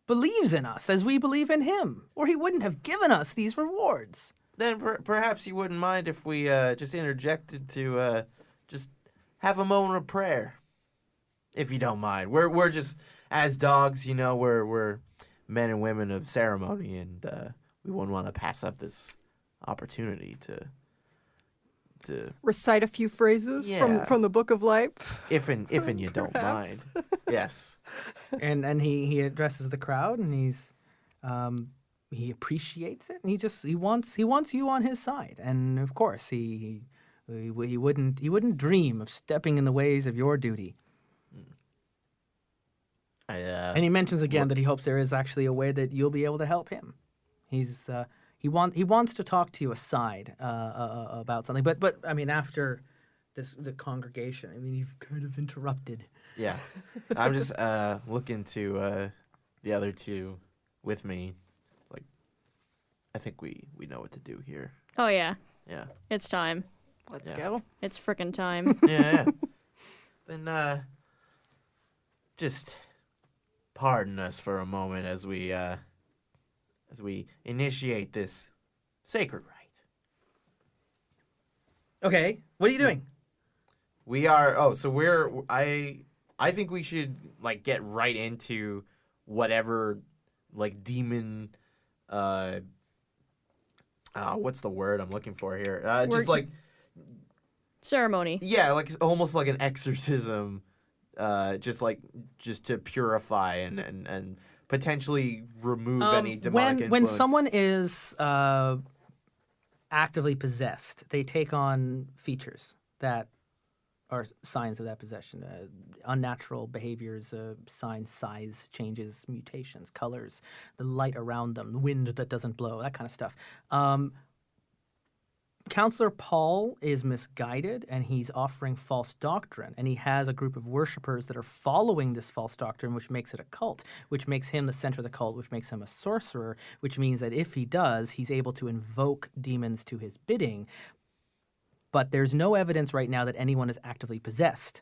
Speaker 2: believes in us as we believe in him, or he wouldn't have given us these rewards.
Speaker 4: then perhaps you wouldn't mind if we just interjected to just have a moment of prayer, if you don't mind. We're just, as dogs, we're men and women of ceremony, and we wouldn't want to pass up this opportunity to
Speaker 1: Recite a few phrases
Speaker 4: Yeah.
Speaker 1: from the Book of Life.
Speaker 4: if and you don't
Speaker 1: Perhaps.
Speaker 4: mind. Yes.
Speaker 2: And he addresses the crowd, and he appreciates it, and he wants you on his side, and of course he wouldn't dream of stepping in the ways of your duty. And he mentions again that he hopes there is actually a way that you'll be able to help him. He wants to talk to you aside about something, but I mean, after the congregation, I mean, you've kind of interrupted.
Speaker 4: Yeah. I'm just looking to the other two with me. Like, I think we know what to do here.
Speaker 3: Oh yeah,
Speaker 4: Yeah.
Speaker 3: it's time.
Speaker 1: Let's
Speaker 4: Yeah.
Speaker 1: go.
Speaker 3: It's frickin' time.
Speaker 4: Yeah. Then just pardon us for a moment as we initiate this sacred rite.
Speaker 2: Okay, what are you doing?
Speaker 4: We are. Oh, so we're. I think we should get right into whatever demon. What's the word I'm looking for here? Just
Speaker 3: Ceremony.
Speaker 4: yeah, almost like an exorcism. Just to purify and potentially remove any demonic influence.
Speaker 2: When someone is actively possessed, they take on features that are signs of that possession. Unnatural behaviors, signs, size changes, mutations, colors, the light around them, the wind that doesn't blow, that kind of stuff. Counselor Paul is misguided, and he's offering false doctrine, and he has a group of worshipers that are following this false doctrine, which makes it a cult, which makes him the center of the cult, which makes him a sorcerer, which means that if he does, he's able to invoke demons to his bidding. But there's no evidence right now that anyone is actively possessed.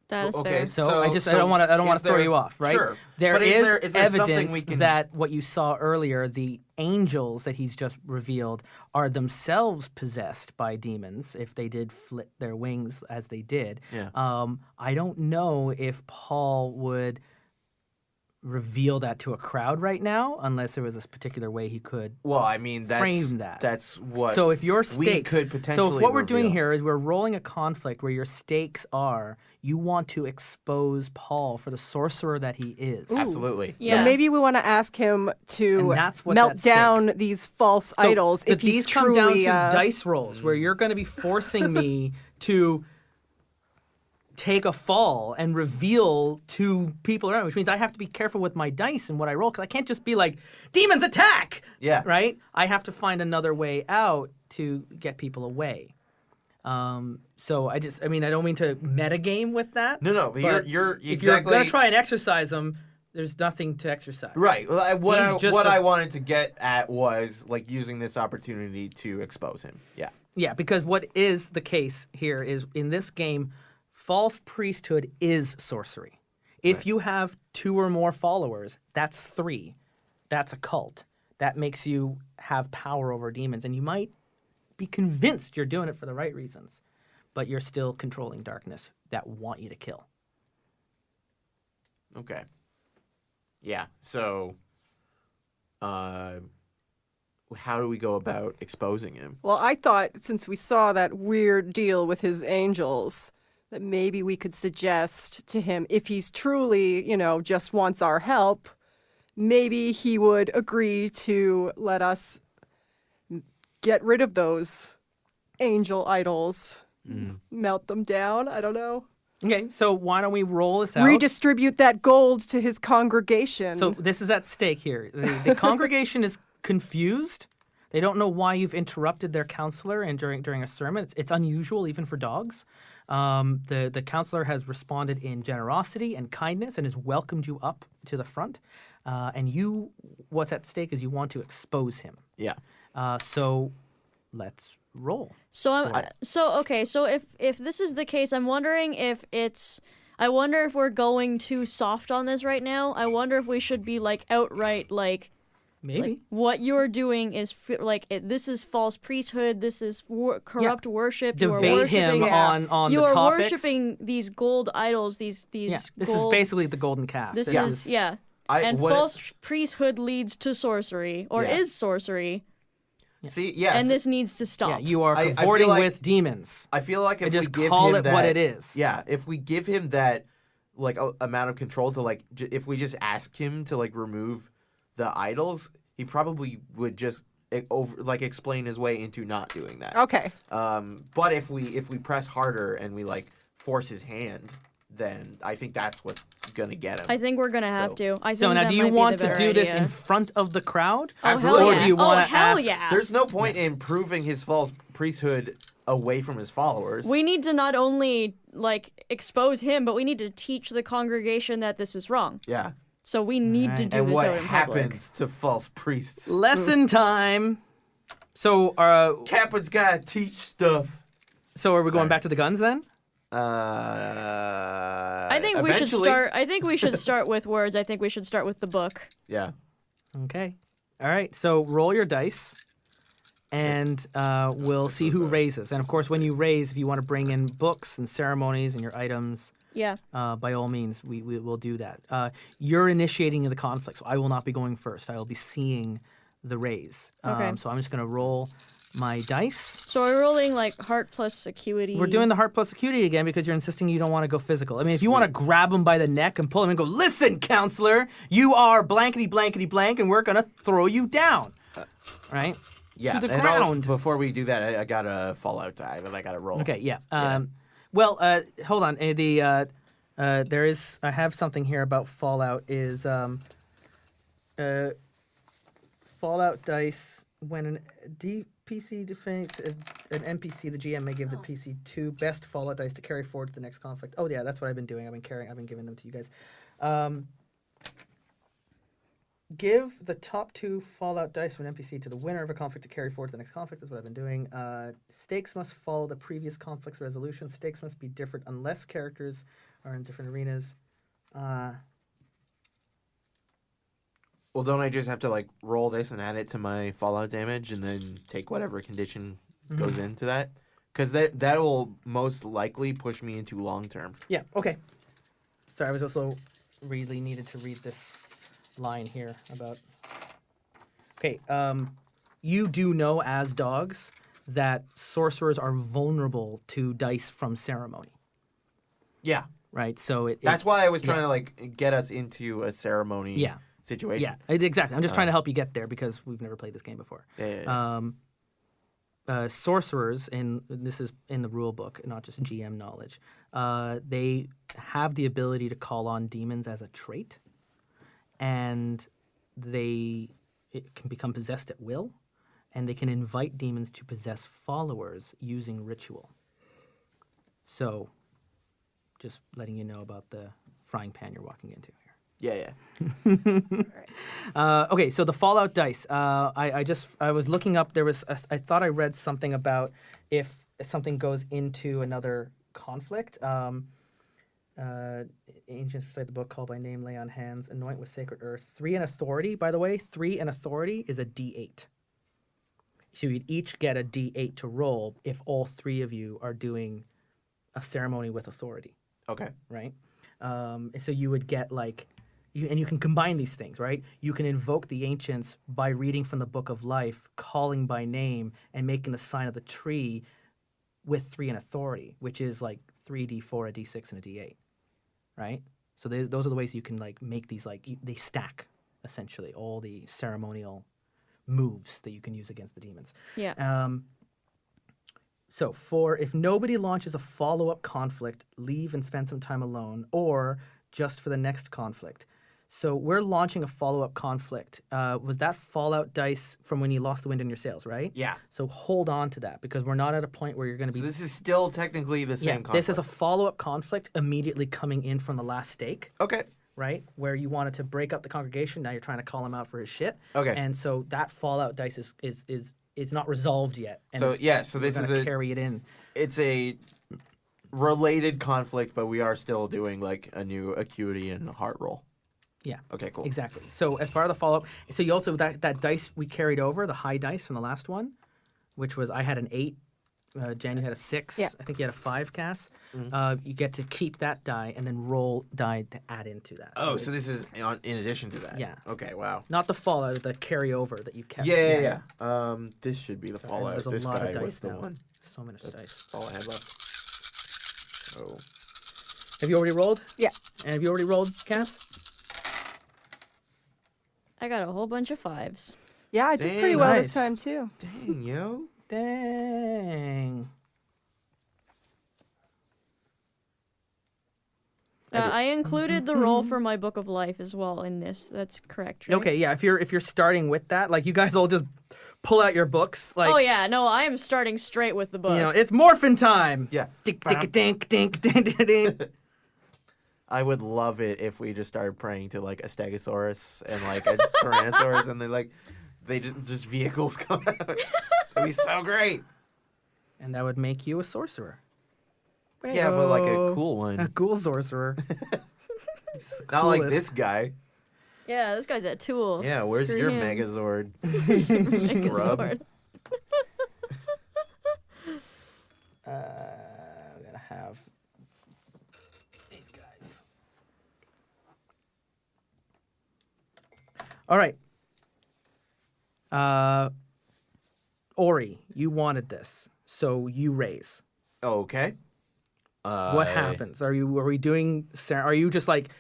Speaker 3: That is
Speaker 4: Okay,
Speaker 3: fair.
Speaker 2: So I don't want to
Speaker 4: is
Speaker 2: throw
Speaker 4: there-
Speaker 2: you off, right?
Speaker 4: Sure.
Speaker 2: There
Speaker 4: But
Speaker 2: is
Speaker 4: is there something
Speaker 2: evidence
Speaker 4: we can-
Speaker 2: that what you saw earlier, the angels that he's just revealed, are themselves possessed by demons if they did flip their wings as they did.
Speaker 4: Yeah.
Speaker 2: I don't know if Paul would reveal that to a crowd right now, unless there was this particular way he could.
Speaker 4: Well, I mean,
Speaker 2: Frame that.
Speaker 4: That's what.
Speaker 2: So if your
Speaker 4: we
Speaker 2: stakes,
Speaker 4: could potentially.
Speaker 2: so if what we're doing
Speaker 4: reveal.
Speaker 2: here is we're rolling a conflict where your stakes are you want to expose Paul for the sorcerer that he is.
Speaker 4: Absolutely.
Speaker 3: Yeah.
Speaker 1: So maybe we want to ask him to
Speaker 2: And that's what's
Speaker 1: melt
Speaker 2: at stake.
Speaker 1: down these false
Speaker 2: So,
Speaker 1: idols
Speaker 2: but
Speaker 1: if he's
Speaker 2: these come down
Speaker 1: truly
Speaker 2: to dice rolls where you're going to be forcing me to take a fall and reveal to people around, which means I have to be careful with my dice and what I roll because I can't just be like, demons attack!
Speaker 4: Yeah.
Speaker 2: Right? I have to find another way out to get people away. So I don't mean to metagame with that.
Speaker 4: No, but you're
Speaker 2: if
Speaker 4: exactly.
Speaker 2: you're going to try and exercise them, there's nothing to exercise.
Speaker 4: Right. Well, what
Speaker 2: a-
Speaker 4: I wanted to get at was like using this opportunity to expose him. Yeah.
Speaker 2: Yeah, because what is the case here is in this game, false priesthood is sorcery. If you have 2 or more followers, that's 3. That's a cult. That makes you have power over demons, and you might be convinced you're doing it for the right reasons, but you're still controlling darkness that want you to kill.
Speaker 4: Okay. Yeah. So, how do we go about exposing him?
Speaker 1: Well, I thought since we saw that weird deal with his angels, that maybe we could suggest to him if he's truly, just wants our help, maybe he would agree to let us get rid of those angel idols, melt them down. I don't know.
Speaker 2: Okay, so why don't we roll this out?
Speaker 1: Redistribute that gold to his congregation.
Speaker 2: So this is at stake here. The congregation is confused. They don't know why you've interrupted their counselor and during a sermon. It's unusual even for dogs. The counselor has responded in generosity and kindness and has welcomed you up to the front. And what's at stake is you want to expose him.
Speaker 4: Yeah.
Speaker 2: So let's roll.
Speaker 3: So if this is the case, I'm wondering if we're going too soft on this right now. I wonder if we should be like outright like
Speaker 2: Maybe.
Speaker 3: like, what you're doing is this is false priesthood. This is corrupt worship. You are
Speaker 2: Debate him
Speaker 3: worshiping,
Speaker 2: on
Speaker 3: you
Speaker 2: the
Speaker 3: are
Speaker 2: topics.
Speaker 3: worshiping these gold idols. These
Speaker 2: Yeah, this
Speaker 3: gold,
Speaker 2: is basically the golden calf.
Speaker 3: This is and
Speaker 4: what-
Speaker 3: false priesthood leads to sorcery or
Speaker 4: Yeah.
Speaker 3: is sorcery,
Speaker 4: See, yes.
Speaker 3: and this needs to stop.
Speaker 2: Yeah, you are
Speaker 4: I feel
Speaker 2: cavorting
Speaker 4: like-
Speaker 2: with demons.
Speaker 4: I feel like if
Speaker 2: And just
Speaker 4: we give
Speaker 2: call
Speaker 4: him
Speaker 2: it
Speaker 4: that,
Speaker 2: what it is.
Speaker 4: Yeah, if we give him that like amount of control to like, if we just ask him to like remove the idols, he probably would just explain his way into not doing that.
Speaker 1: Okay.
Speaker 4: But if we press harder and we like force his hand, then I think that's what's gonna get him.
Speaker 3: I think we're gonna have
Speaker 4: So-
Speaker 3: to. I think
Speaker 2: So now,
Speaker 3: that
Speaker 2: do
Speaker 3: might
Speaker 2: you
Speaker 3: be
Speaker 2: want
Speaker 3: the
Speaker 2: to
Speaker 3: better
Speaker 2: do this
Speaker 3: idea.
Speaker 2: in front of the crowd?
Speaker 3: Oh,
Speaker 4: Absolutely.
Speaker 3: hell
Speaker 2: Or
Speaker 3: yeah.
Speaker 2: do you want
Speaker 3: oh,
Speaker 2: to
Speaker 3: hell
Speaker 2: ask?
Speaker 3: yeah.
Speaker 4: There's no point in proving his false priesthood away from his followers.
Speaker 3: We need to not only like expose him, but we need to teach the congregation that this is wrong.
Speaker 4: Yeah.
Speaker 3: So we need to
Speaker 2: Right.
Speaker 3: do
Speaker 4: And
Speaker 3: this
Speaker 4: what
Speaker 3: out in public.
Speaker 4: happens to false priests?
Speaker 2: Lesson time. So,
Speaker 4: Kappa's gotta teach stuff.
Speaker 2: are we going back to the guns then?
Speaker 3: I think we should
Speaker 4: eventually.
Speaker 3: start. I think we should start with words. I think we should start with the book.
Speaker 4: Yeah.
Speaker 2: Okay. All right. So roll your dice, and we'll see who raises. And of course, when you raise, if you want to bring in books and ceremonies and your items,
Speaker 3: Yeah.
Speaker 2: by all means, we will do that. You're initiating the conflict, so I will not be going first. I will be seeing the raise.
Speaker 3: Okay.
Speaker 2: So I'm just going to roll my dice.
Speaker 3: So we're rolling like heart plus acuity.
Speaker 2: We're doing the heart plus acuity again because you're insisting you don't want to go physical. I mean, if you want to grab him by the neck and pull him and go, listen, counselor, you are blankety blankety blank, and we're going to throw you down. Right?
Speaker 4: Yeah.
Speaker 2: To the
Speaker 4: and
Speaker 2: ground.
Speaker 4: before we do that, I got a fallout die that I gotta roll.
Speaker 2: Okay, yeah. Well, hold on. There is. I have something here about Fallout. Is Fallout dice when an PC defeats an NPC, the GM may give the PC 2 best Fallout dice to carry forward to the next conflict. Oh yeah, that's what I've been doing. I've been giving them to you guys. Give the top 2 Fallout dice from an NPC to the winner of a conflict to carry forward to the next conflict. That's what I've been doing. Stakes must follow the previous conflict's resolution. Stakes must be different unless characters are in different arenas.
Speaker 4: Well, don't I just have to like roll this and add it to my fallout damage, and then take whatever condition goes into that? Because that will most likely push me into long term.
Speaker 2: Yeah, okay. Sorry, I was also really needed to read this line here about. Okay, you do know as dogs that sorcerers are vulnerable to dice from ceremony,
Speaker 4: Yeah.
Speaker 2: right? So
Speaker 4: That's why I was trying to like get us into a ceremony
Speaker 2: Yeah.
Speaker 4: situation.
Speaker 2: exactly. I'm just trying to help you get there because we've never played this game before.
Speaker 4: Yeah.
Speaker 2: Sorcerers, and this is in the rule book, not just GM knowledge, they have the ability to call on demons as a trait, and it can become possessed at will, and they can invite demons to possess followers using ritual. So, just letting you know about the frying pan you're walking into here.
Speaker 4: Yeah.
Speaker 2: Okay, so the Fallout dice. I was looking up. I thought I read something about if something goes into another conflict. Ancients recite the book, call by name, lay on hands, anoint with sacred earth. 3 and authority, by the way, 3 and authority is a D8. So you'd each get a D8 to roll if all 3 of you are doing a ceremony with authority,
Speaker 4: Okay.
Speaker 2: right? So you would get and you can combine these things, right? You can invoke the ancients by reading from the book of life, calling by name, and making the sign of the tree with 3 and authority, which is like 3d4, a d6, and a d8, right? So those are the ways you can like make these they stack essentially all the ceremonial moves that you can use against the demons.
Speaker 3: Yeah.
Speaker 2: So if nobody launches a follow-up conflict, leave and spend some time alone, or just for the next conflict. So we're launching a follow-up conflict. Was that Fallout dice from when you lost the wind in your sails, right?
Speaker 4: Yeah.
Speaker 2: So hold on to that because we're not at a point where you're going to
Speaker 4: So
Speaker 2: be.
Speaker 4: this is still technically the same conflict.
Speaker 2: This is a follow-up conflict immediately coming in from the last stake,
Speaker 4: Okay.
Speaker 2: right? Where you wanted to break up the congregation. Now you're trying to call him out for his shit.
Speaker 4: Okay.
Speaker 2: And so that Fallout dice is not resolved yet. And
Speaker 4: So this
Speaker 2: we're
Speaker 4: is
Speaker 2: gonna carry it in.
Speaker 4: It's a related conflict, but we are still doing like a new acuity and heart roll.
Speaker 2: Yeah.
Speaker 4: Okay, cool.
Speaker 2: Exactly. So as part of the follow-up, so you also that dice we carried over, the high dice from the last one, which was I had an 8, Jen you had a 6,
Speaker 1: Yeah.
Speaker 2: I think you had a 5, Cass. You get to keep that die and then roll die to add into that.
Speaker 4: Oh, so this is in addition to that.
Speaker 2: Yeah.
Speaker 4: Okay. Wow.
Speaker 2: Not the fallout, the carryover that you kept.
Speaker 4: Yeah. This should be the
Speaker 2: Sorry,
Speaker 4: fallout.
Speaker 2: there's a
Speaker 4: This
Speaker 2: lot
Speaker 4: guy
Speaker 2: of dice
Speaker 4: was the
Speaker 2: now.
Speaker 4: one.
Speaker 2: So many dice.
Speaker 4: That's all I had left. Oh.
Speaker 2: Have you already rolled?
Speaker 1: Yeah.
Speaker 2: And have you already rolled, Cass?
Speaker 3: I got a whole bunch of 5s.
Speaker 1: Yeah, I did
Speaker 4: Dang,
Speaker 1: pretty well
Speaker 2: nice.
Speaker 1: this time too.
Speaker 4: Dang, yo.
Speaker 2: Dang.
Speaker 3: I included the roll for my book of life as well in this. That's correct, right?
Speaker 2: Okay, yeah. If you're starting with that, like you guys all just pull out your books, like
Speaker 3: Oh yeah, no, I am starting straight with the book.
Speaker 2: you know, it's morphin time.
Speaker 4: Yeah.
Speaker 2: Dink, dink, dink, dink, dink, dink, dink.
Speaker 4: I would love it if we just started praying to like a Stegosaurus and like a Tyrannosaurus, and they just vehicles come out. That'd be so great.
Speaker 2: And that would make you a sorcerer.
Speaker 4: Yeah, but like a
Speaker 2: Heyo.
Speaker 4: cool
Speaker 2: A
Speaker 4: one,
Speaker 2: cool sorcerer. Just the
Speaker 4: not like
Speaker 2: coolest.
Speaker 4: this guy.
Speaker 3: Yeah, this guy's a tool.
Speaker 4: Yeah, where's
Speaker 3: Screw
Speaker 4: your
Speaker 3: him.
Speaker 4: Megazord?
Speaker 3: Megazord.
Speaker 2: We're gonna have these guys. All right. Ori, you wanted this, so you raise.
Speaker 4: Okay.
Speaker 2: What happens? Are we doing? Are you just like,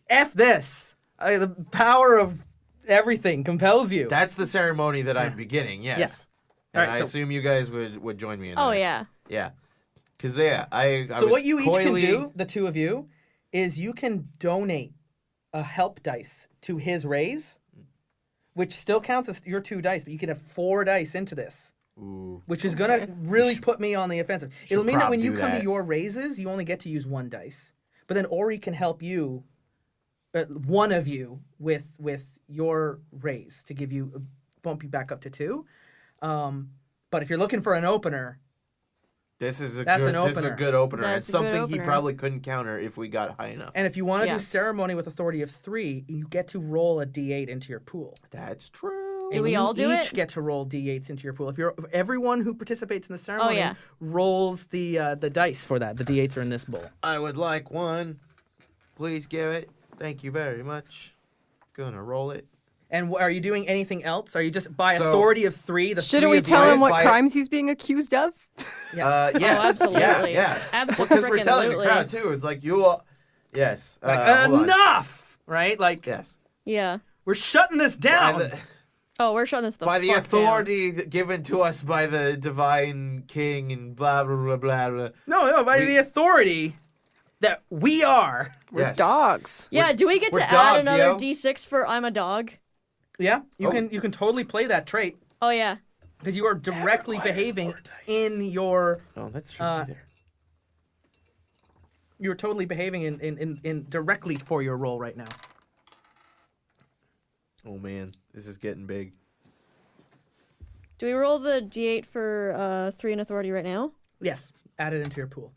Speaker 2: F this? The power of everything compels you.
Speaker 4: That's the ceremony that I'm beginning. Yes.
Speaker 2: All
Speaker 4: And
Speaker 2: right,
Speaker 4: I
Speaker 2: so-
Speaker 4: assume you guys would join me in
Speaker 3: Oh
Speaker 4: that.
Speaker 3: yeah.
Speaker 4: Yeah. Cause I
Speaker 2: So
Speaker 4: was
Speaker 2: what you each can
Speaker 4: coyly-
Speaker 2: do, the two of you, is you can donate a help dice to his raise, which still counts as your 2 dice, but you can have 4 dice into this,
Speaker 4: Ooh.
Speaker 2: which is gonna really put me on the offensive. It'll mean that
Speaker 4: prob
Speaker 2: when you
Speaker 4: do
Speaker 2: come to
Speaker 4: that.
Speaker 2: your raises, you only get to use 1 dice, but then Ori can help you, one of you, with your raise to give you bump you back up to 2. But if you're looking for an opener,
Speaker 4: This is a
Speaker 2: That's
Speaker 4: good.
Speaker 2: an
Speaker 4: This is a
Speaker 2: opener.
Speaker 4: good opener.
Speaker 3: That's
Speaker 4: It's
Speaker 3: a good
Speaker 4: something he
Speaker 3: opener.
Speaker 4: probably couldn't counter if we got high enough.
Speaker 2: and if you want to
Speaker 3: Yeah.
Speaker 2: do ceremony with authority of 3, you get to roll a d8 into your pool.
Speaker 4: That's true.
Speaker 3: Do
Speaker 2: And
Speaker 3: we
Speaker 2: you
Speaker 3: all do
Speaker 2: each
Speaker 3: it?
Speaker 2: get to roll d8s into your pool. If everyone who participates in the ceremony
Speaker 3: yeah.
Speaker 2: rolls the dice for that, the d8s are in this bowl.
Speaker 4: I would like one. Please give it. Thank you very much. gonna roll it.
Speaker 2: And are you doing anything else? Are you just by
Speaker 4: So-
Speaker 2: authority of 3? The
Speaker 1: Shouldn't
Speaker 2: three
Speaker 1: we
Speaker 2: of
Speaker 1: tell
Speaker 2: you-
Speaker 1: him what
Speaker 4: by-
Speaker 1: crimes he's being accused of?
Speaker 4: Yes.
Speaker 3: absolutely.
Speaker 4: Yeah.
Speaker 3: Absolutely.
Speaker 4: Because we're telling the crowd too. It's like you all. Yes.
Speaker 2: Like,
Speaker 4: hold on.
Speaker 2: enough, right? Like
Speaker 4: Yes.
Speaker 3: Yeah.
Speaker 2: we're shutting this down.
Speaker 3: Oh, we're shutting this
Speaker 4: By the
Speaker 3: fuck down.
Speaker 4: authority given to us by the divine king and blah blah blah blah blah.
Speaker 2: No, by the authority that we are.
Speaker 1: We're
Speaker 4: Yes.
Speaker 1: dogs.
Speaker 3: Yeah, do we get
Speaker 4: we're
Speaker 3: to add
Speaker 4: dogs,
Speaker 3: another
Speaker 4: yo.
Speaker 3: D6 for I'm a dog?
Speaker 2: Yeah, you
Speaker 4: Oh.
Speaker 2: can totally play that trait
Speaker 3: Oh yeah.
Speaker 2: because you are directly behaving in your.
Speaker 4: Oh, that's true.
Speaker 2: You're totally behaving in directly for your role right now.
Speaker 4: Oh man, this is getting big.
Speaker 3: Do we roll the D8 for 3 in authority right now?
Speaker 2: Yes, add it into your pool.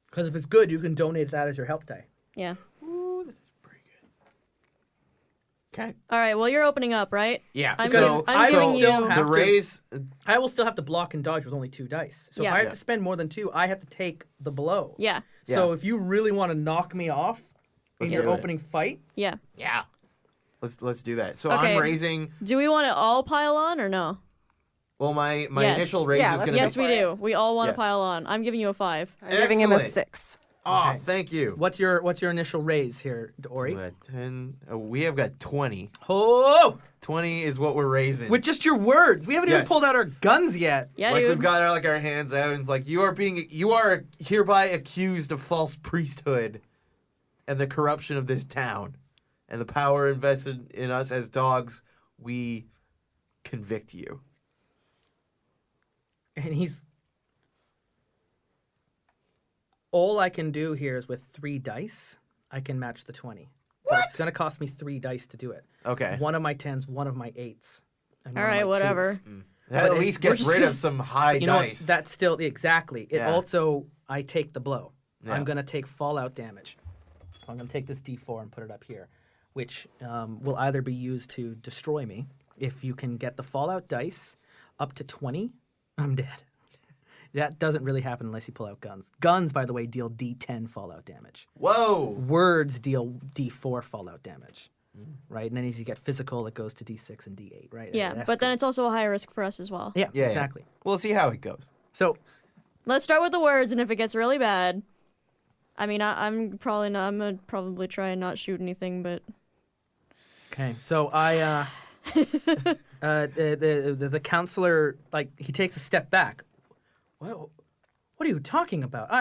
Speaker 2: Because if it's good, you can donate that as your help die.
Speaker 3: Yeah.
Speaker 4: Ooh, this is pretty good. Okay.
Speaker 3: All right. Well, you're opening up, right?
Speaker 4: Yeah.
Speaker 3: I'm
Speaker 4: so
Speaker 3: giving- I'm
Speaker 2: giving
Speaker 4: so
Speaker 2: you-
Speaker 4: the
Speaker 2: have to-
Speaker 4: raise.
Speaker 2: I will still have to block and dodge with only 2 dice. So
Speaker 3: Yeah.
Speaker 2: if I have
Speaker 4: Yeah.
Speaker 2: to spend more than 2, I have to take the blow.
Speaker 3: Yeah.
Speaker 2: So
Speaker 4: Yeah.
Speaker 2: if you really want to knock me off
Speaker 4: Let's
Speaker 2: in your
Speaker 4: do it.
Speaker 2: opening fight,
Speaker 3: Yeah.
Speaker 4: Yeah. Let's do that. So
Speaker 3: Okay.
Speaker 4: I'm raising.
Speaker 3: Do we want to all pile on or no?
Speaker 4: Well, my
Speaker 3: Yes.
Speaker 4: initial raise
Speaker 1: Yeah,
Speaker 4: is
Speaker 1: let's-
Speaker 4: gonna
Speaker 3: Yes,
Speaker 4: be.
Speaker 3: we do. We all want to
Speaker 4: Yeah.
Speaker 3: pile on. I'm giving you a 5.
Speaker 1: I'm giving him a
Speaker 4: Excellent.
Speaker 1: 6.
Speaker 4: Oh,
Speaker 2: Okay.
Speaker 4: thank you.
Speaker 2: what's your initial raise here, Ori?
Speaker 4: So that 10. Oh, we have got 20.
Speaker 2: Oh,
Speaker 4: 20 is what we're raising.
Speaker 2: with just your words. We haven't even
Speaker 4: Yes.
Speaker 2: pulled out our guns yet.
Speaker 3: Yeah,
Speaker 4: like
Speaker 3: dude.
Speaker 4: we've got our hands out, and it's like you are hereby accused of false priesthood, and the corruption of this town, and the power invested in us as dogs. We convict you.
Speaker 2: And he's. All I can do here is with 3 dice, I can match the 20. But it's going to cost me 3 dice to do it.
Speaker 4: Okay.
Speaker 2: One of my 10s, one of my 8s. And
Speaker 3: all
Speaker 2: one of
Speaker 3: right,
Speaker 2: my
Speaker 3: whatever.
Speaker 2: 2s.
Speaker 4: That
Speaker 2: But
Speaker 4: at
Speaker 2: it-
Speaker 4: least
Speaker 2: we're
Speaker 4: gets
Speaker 2: just
Speaker 4: rid
Speaker 2: gonna-
Speaker 4: of some high
Speaker 2: You know what?
Speaker 4: dice.
Speaker 2: That's still exactly. It
Speaker 4: Yeah.
Speaker 2: also I take the blow.
Speaker 4: Yeah.
Speaker 2: I'm gonna take fallout damage. So I'm gonna take this D4 and put it up here, which will either be used to destroy me. If you can get the fallout dice up to 20, I'm dead. That doesn't really happen unless you pull out guns. Guns, by the way, deal D10 fallout damage.
Speaker 4: Whoa.
Speaker 2: Words deal D4 fallout damage. Right, and then as you get physical, it goes to D6 and D8. Right.
Speaker 3: Yeah,
Speaker 2: It
Speaker 3: but then it's
Speaker 2: escalates.
Speaker 3: also a higher risk for us as well.
Speaker 2: yeah,
Speaker 4: Yeah.
Speaker 2: exactly.
Speaker 4: We'll see how it goes.
Speaker 2: So
Speaker 3: Let's start with the words, and if it gets really bad, I mean, I'm probably not. I'm gonna probably try and not shoot anything, but
Speaker 2: okay, so I the counselor, like, he takes a step back. What are you talking about?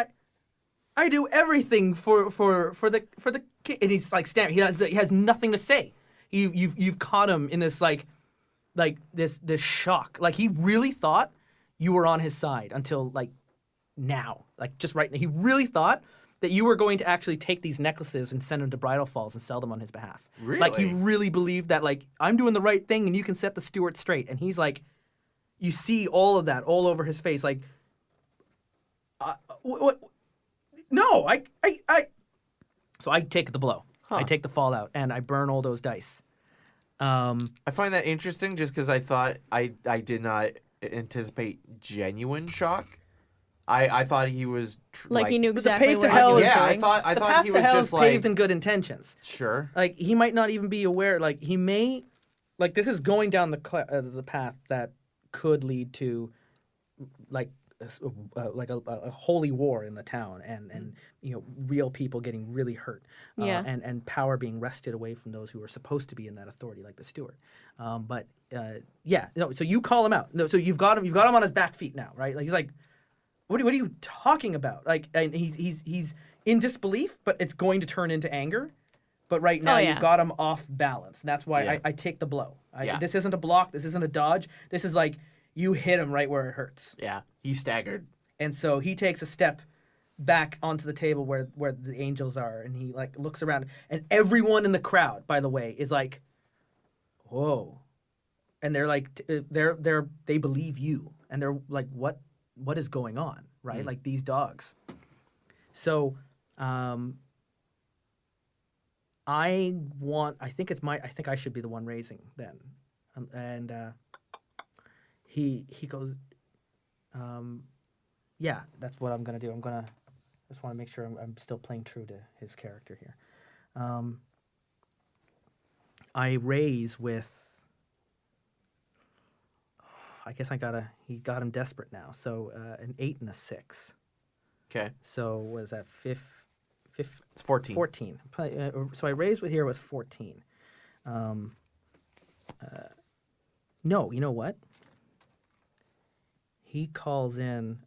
Speaker 2: I do everything for the kid, and he's like staring. He has nothing to say. You've caught him in this like this shock. Like, he really thought you were on his side until like now, like just right now. He really thought that you were going to actually take these necklaces and send them to Bridal Falls and sell them on his behalf. Like, he
Speaker 4: Really?
Speaker 2: really believed that, like, I'm doing the right thing and you can set the steward straight. And he's like, you see all of that all over his face. Like, what? No, I. So I take the blow. I take the fallout and I burn all those dice.
Speaker 4: I find that interesting just because I thought I did not anticipate genuine shock. I thought he was
Speaker 3: like he knew
Speaker 2: But the
Speaker 3: exactly
Speaker 2: pave
Speaker 3: what
Speaker 2: to
Speaker 3: he
Speaker 2: hell
Speaker 3: was
Speaker 2: is-
Speaker 4: yeah, I
Speaker 3: doing.
Speaker 4: thought
Speaker 2: the path
Speaker 4: he
Speaker 2: to
Speaker 4: was
Speaker 2: hell
Speaker 4: just
Speaker 2: is
Speaker 4: like
Speaker 2: paved in good intentions.
Speaker 4: sure.
Speaker 2: Like, he might not even be aware. Like, he may, like, this is going down the path that could lead to, like a holy war in the town, and you know, real people getting really hurt,
Speaker 3: Yeah.
Speaker 2: and power being wrested away from those who are supposed to be in that authority, like the steward. But yeah, no. So you call him out. No, so you've got him on his back feet now, right? Like, he's like, what are you talking about? Like, and he's in disbelief, but it's going to turn into anger. But right now,
Speaker 3: Oh, yeah.
Speaker 2: you've got him off balance. And that's why
Speaker 4: Yeah.
Speaker 2: I take the blow.
Speaker 4: Yeah.
Speaker 2: This isn't a block. This isn't a dodge. This is like, you hit him right where it hurts.
Speaker 4: Yeah, he staggered.
Speaker 2: And so he takes a step back onto the table where the angels are, and he like looks around, and everyone in the crowd, by the way, is like, whoa. And they're like, they believe you. And they're like, what is going on? Right? Like, these dogs. So, I think I should be the one raising then. And he goes, yeah, that's what I'm gonna do. Just want to make sure I'm still playing true to his character here. I raise with. I guess he got him desperate now. So an 8 and a 6.
Speaker 4: Okay.
Speaker 2: So was that
Speaker 4: It's 14.
Speaker 2: 14. So I raised with here with 14. No, you know what? He calls in.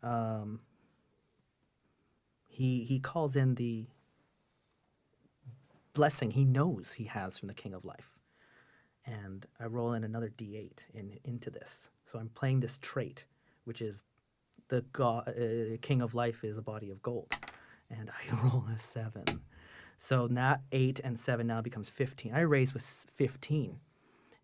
Speaker 2: He calls in the blessing he knows he has from the King of Life, and I roll in another D8 into this. So I'm playing this trait, which is the King of Life is a body of gold, and I roll a 7. So not 8 and 7 now becomes 15. I raise with 15.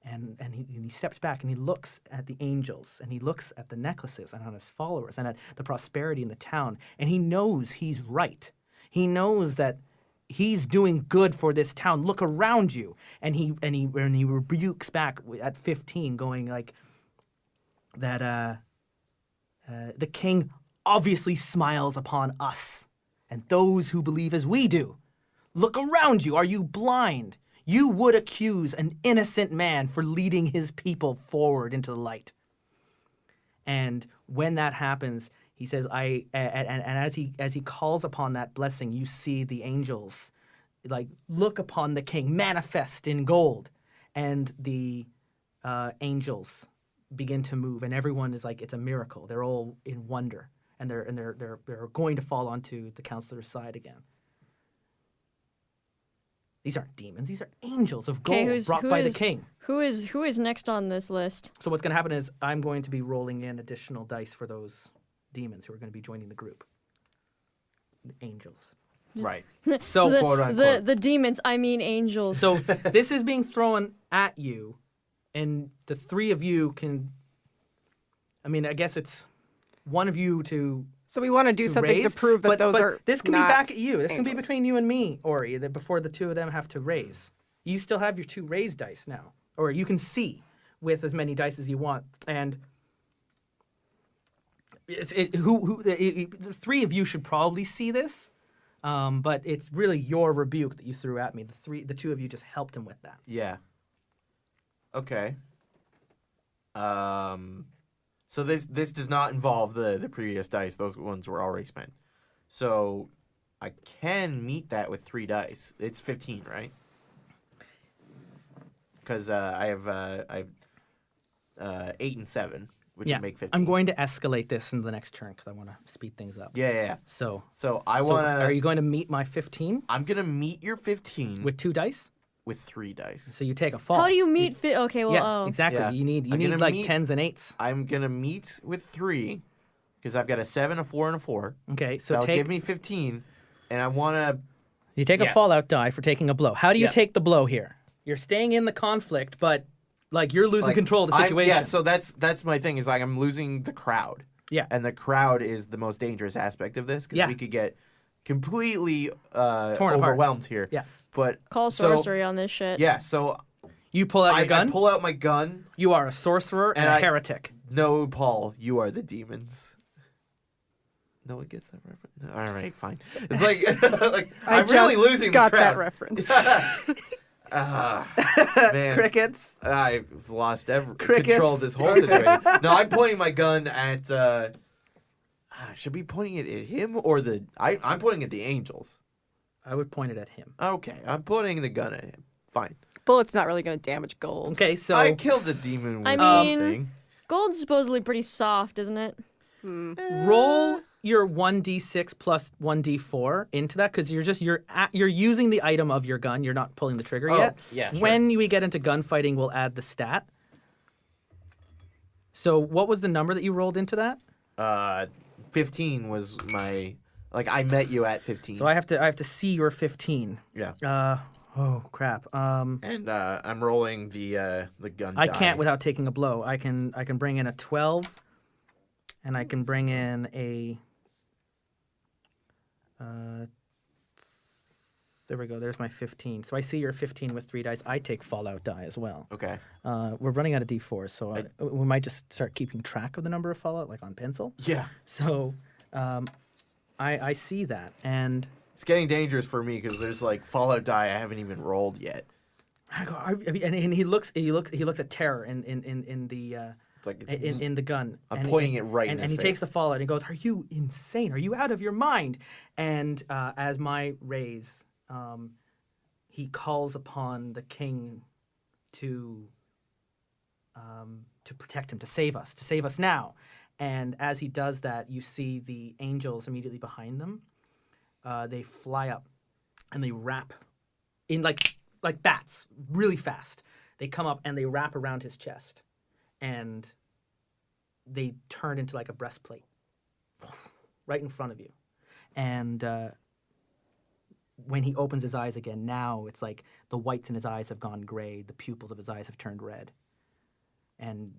Speaker 2: And he steps back and he looks at the angels and he looks at the necklaces and on his followers and at the prosperity in the town. And he knows he's right. He knows that he's doing good for this town. Look around you. And he rebukes back at 15, going like that the king obviously smiles upon us and those who believe as we do. Look around you. Are you blind? You would accuse an innocent man for leading his people forward into the light. And when that happens, he says, and as he calls upon that blessing, you see the angels like look upon the king manifest in gold, and the angels begin to move, and everyone is like, it's a miracle. They're all in wonder, and they're going to fall onto the counselor's side again. These aren't demons. These are angels of gold brought by the king.
Speaker 3: Who is next on this list?
Speaker 2: So what's going to happen is I'm going to be rolling in additional dice for those demons who are going to be joining the group. The angels.
Speaker 4: Right.
Speaker 2: So
Speaker 4: quote unquote.
Speaker 3: The demons, I mean angels.
Speaker 2: So this is being thrown at you, and the three of you can. I mean, I guess it's one of you to.
Speaker 1: So we want to do something
Speaker 2: raise,
Speaker 1: to prove that those are
Speaker 2: this can
Speaker 1: not
Speaker 2: be back at you. This can be
Speaker 1: angels.
Speaker 2: between you and me, Ori, that before the two of them have to raise. You still have your 2 raise dice now. Or you can see with as many dice as you want. And the 3 of you should probably see this. But it's really your rebuke that you threw at me. The 2 of you just helped him with that.
Speaker 4: Yeah. Okay. So this does not involve the previous dice. Those ones were already spent. So I can meet that with 3 dice. It's 15, right? Because I have 8 and 7, which would make 15.
Speaker 2: I'm going to escalate this in the next turn because I want to speed things up.
Speaker 4: Yeah.
Speaker 2: So
Speaker 4: I want to.
Speaker 2: Are you going to meet my 15?
Speaker 4: I'm gonna meet your 15
Speaker 2: With 2 dice?
Speaker 4: with 3 dice.
Speaker 2: So you take a fall.
Speaker 3: How do you meet okay, well,
Speaker 2: Yeah, exactly.
Speaker 4: Yeah.
Speaker 2: You need
Speaker 4: I'm gonna
Speaker 2: like
Speaker 4: meet-
Speaker 2: 10s and 8s.
Speaker 4: I'm gonna meet with 3 because I've got a 7, a 4, and a 4.
Speaker 2: Okay, so
Speaker 4: That'll
Speaker 2: take
Speaker 4: give me 15, and I want to.
Speaker 2: you take a
Speaker 4: Yeah.
Speaker 2: fallout die for taking a blow. How do you
Speaker 4: Yeah.
Speaker 2: take the blow here? You're staying in the conflict, but like you're losing control of the situation.
Speaker 4: Yeah, so that's my thing is like I'm losing the crowd.
Speaker 2: Yeah.
Speaker 4: And the crowd is the most dangerous aspect of this because
Speaker 2: Yeah.
Speaker 4: we could get completely
Speaker 2: apart.
Speaker 4: overwhelmed here.
Speaker 2: Yeah.
Speaker 4: But
Speaker 3: call sorcery on this shit.
Speaker 4: Yeah, so
Speaker 2: You pull out your
Speaker 4: I
Speaker 2: gun.
Speaker 4: pull out my gun.
Speaker 2: You are a sorcerer and a heretic.
Speaker 4: No, Paul, you are the demons. No one gets that reference. All right, fine. It's like, I'm really
Speaker 1: just
Speaker 4: losing
Speaker 1: got
Speaker 4: the crowd.
Speaker 1: that reference.
Speaker 4: Man,
Speaker 2: Crickets.
Speaker 4: I've lost
Speaker 2: Crickets.
Speaker 4: control of this whole situation. No, I'm pointing my gun at. Should we be pointing it at him or the? I'm pointing at the angels.
Speaker 2: I would point it at him.
Speaker 4: Okay, I'm pointing the gun at him. Fine.
Speaker 1: Bullet's not really going to damage gold.
Speaker 2: Okay, so
Speaker 4: I killed the demon with
Speaker 3: I mean-
Speaker 4: something.
Speaker 3: Gold's supposedly pretty soft, isn't it?
Speaker 2: roll your 1d6 plus 1d4 into that because you're using the item of your gun. You're not pulling the trigger yet.
Speaker 4: yeah, sure.
Speaker 2: When we get into gunfighting, we'll add the stat. So what was the number that you rolled into that?
Speaker 4: 15 was my. Like I met you at 15.
Speaker 2: So I have to see your 15.
Speaker 4: Yeah.
Speaker 2: Oh crap.
Speaker 4: And I'm rolling the gun.
Speaker 2: I
Speaker 4: die.
Speaker 2: can't without taking a blow. I can bring in a 12, and I can bring in a. There we go. There's my 15. So I see your 15 with 3 dice. I take fallout die as well.
Speaker 4: Okay.
Speaker 2: We're running out of d4s, so we might just start keeping track of the number of fallout, like on pencil.
Speaker 4: Yeah.
Speaker 2: So I see that, and
Speaker 4: It's getting dangerous for me because there's like Fallout die I haven't even rolled yet.
Speaker 2: I go, and he looks at terror in the
Speaker 4: Like it's
Speaker 2: in the gun.
Speaker 4: I'm
Speaker 2: and,
Speaker 4: pointing it right in
Speaker 2: and
Speaker 4: his
Speaker 2: he
Speaker 4: face.
Speaker 2: takes the fallout and he goes, "Are you insane? Are you out of your mind?" And as my raise, he calls upon the king to protect him, to save us now. And as he does that, you see the angels immediately behind them. They fly up and they wrap in like bats, really fast. They come up and they wrap around his chest, and they turn into like a breastplate right in front of you. And when he opens his eyes again, now it's like the whites in his eyes have gone gray, the pupils of his eyes have turned red. And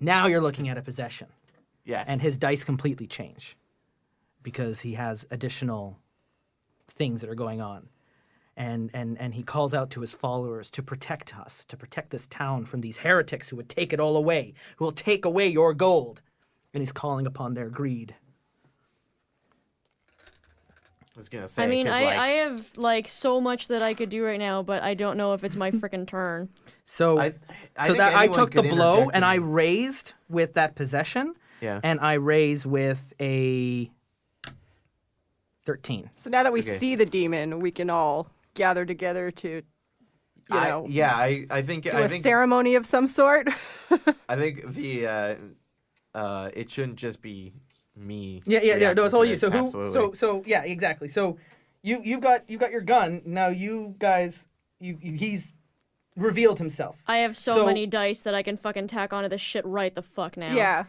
Speaker 2: now you're looking at a possession.
Speaker 4: Yes.
Speaker 2: And his dice completely change because he has additional things that are going on. And he calls out to his followers to protect us, to protect this town from these heretics who would take it all away, who will take away your gold. And he's calling upon their greed.
Speaker 4: I was gonna say.
Speaker 3: I mean,
Speaker 4: 'cause,
Speaker 3: I have like so much that I could do right now, but I don't know if it's my freaking turn.
Speaker 2: So,
Speaker 4: I
Speaker 2: so
Speaker 4: think
Speaker 2: that I
Speaker 4: anyone
Speaker 2: took the
Speaker 4: could
Speaker 2: blow
Speaker 4: interject
Speaker 2: and I
Speaker 4: in-
Speaker 2: raised with that possession.
Speaker 4: Yeah.
Speaker 2: And I raise with a 13.
Speaker 1: So now that we
Speaker 4: Okay.
Speaker 1: see the demon, we can all gather together to, you know,
Speaker 4: I think
Speaker 1: do a ceremony of some sort.
Speaker 4: I think the it shouldn't just be me.
Speaker 2: Yeah. No,
Speaker 4: reacting
Speaker 2: it's all
Speaker 4: to
Speaker 2: you. So
Speaker 4: this,
Speaker 2: who?
Speaker 4: absolutely.
Speaker 2: So yeah, exactly. So you've got your gun now. You guys, he's revealed himself.
Speaker 3: I have so many dice that I can fucking tack onto this shit right the fuck now.
Speaker 1: Yeah.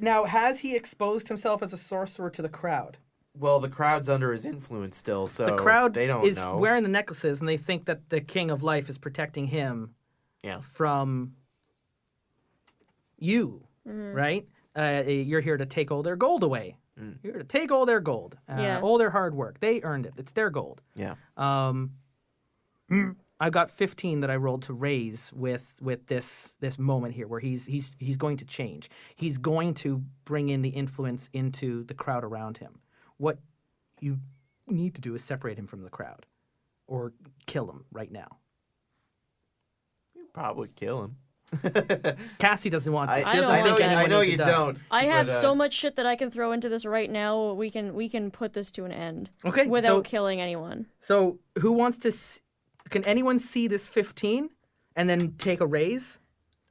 Speaker 2: Now, has he exposed himself as a sorcerer to the crowd?
Speaker 4: Well, the crowd's under his influence still, so
Speaker 2: The crowd
Speaker 4: they don't
Speaker 2: is
Speaker 4: know.
Speaker 2: wearing the necklaces, and they think that the King of Life is protecting him
Speaker 4: Yeah.
Speaker 2: from you, right? You're here to take all their gold away. You're here to take all their gold,
Speaker 3: Yeah.
Speaker 2: all their hard work. They earned it. It's their gold.
Speaker 4: Yeah.
Speaker 2: I've got 15 that I rolled to raise with this moment here, where he's going to change. He's going to bring in the influence into the crowd around him. What you need to do is separate him from the crowd, or kill him right now.
Speaker 4: You probably kill him.
Speaker 2: Cassie doesn't want to.
Speaker 3: I
Speaker 2: She
Speaker 3: don't
Speaker 2: doesn't
Speaker 3: want
Speaker 2: think
Speaker 3: that.
Speaker 2: anyone
Speaker 4: I know
Speaker 2: needs
Speaker 4: you
Speaker 2: to die.
Speaker 4: don't.
Speaker 3: I have
Speaker 4: but,
Speaker 3: so much shit that I can throw into this right now. We can put this to an end.
Speaker 2: Okay,
Speaker 3: Without killing anyone.
Speaker 2: So who wants to? Can anyone see this 15 and then take a raise?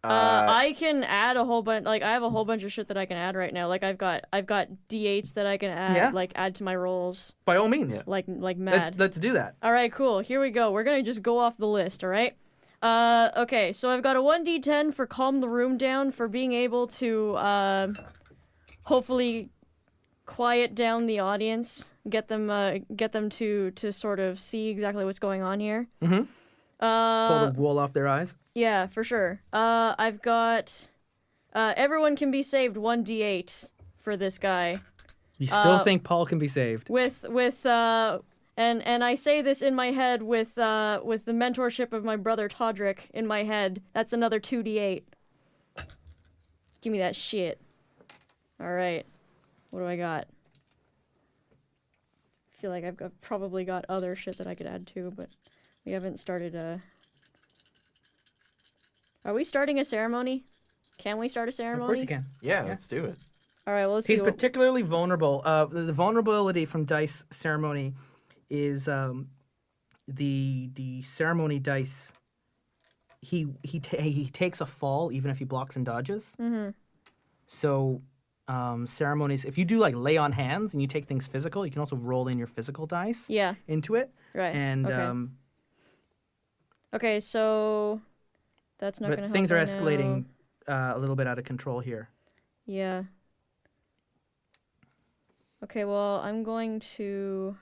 Speaker 3: I can add a whole bunch. Like I have a whole bunch of shit that I can add right now. Like I've got D8s that I can add.
Speaker 2: Yeah.
Speaker 3: Like add to my rolls.
Speaker 2: By all means,
Speaker 3: Like mad.
Speaker 2: let's do that.
Speaker 3: All right, cool. Here we go. We're gonna just go off the list. All right. Okay. So I've got a 1d10 for calm the room down, for being able to hopefully quiet down the audience, get them to sort of see exactly what's going on here.
Speaker 2: Mm-hmm. Pull the wool off their eyes.
Speaker 3: Yeah, for sure. I've got everyone can be saved 1d8 for this guy.
Speaker 2: You still think Paul can be saved?
Speaker 3: With and I say this in my head with the mentorship of my brother Todrick in my head. That's another 2d8. Give me that shit. All right. What do I got? I feel like I've probably got other shit that I could add too, but we haven't started a... Are we starting a ceremony? Can we start a ceremony?
Speaker 2: Of course you can.
Speaker 4: Yeah, let's do it.
Speaker 3: All right, well, let's see.
Speaker 2: He's particularly vulnerable. The vulnerability from dice ceremony is the ceremony dice. He takes a fall even if he blocks and dodges.
Speaker 3: Mm-hmm.
Speaker 2: So ceremonies, if you do like lay on hands and you take things physical, you can also roll in your physical dice
Speaker 3: Yeah.
Speaker 2: into it.
Speaker 3: Right.
Speaker 2: And
Speaker 3: okay. Okay, so that's not going to
Speaker 2: but
Speaker 3: help.
Speaker 2: things are
Speaker 3: right
Speaker 2: escalating
Speaker 3: now.
Speaker 2: a little bit out of control here.
Speaker 3: Yeah. Okay, well, I'm going to...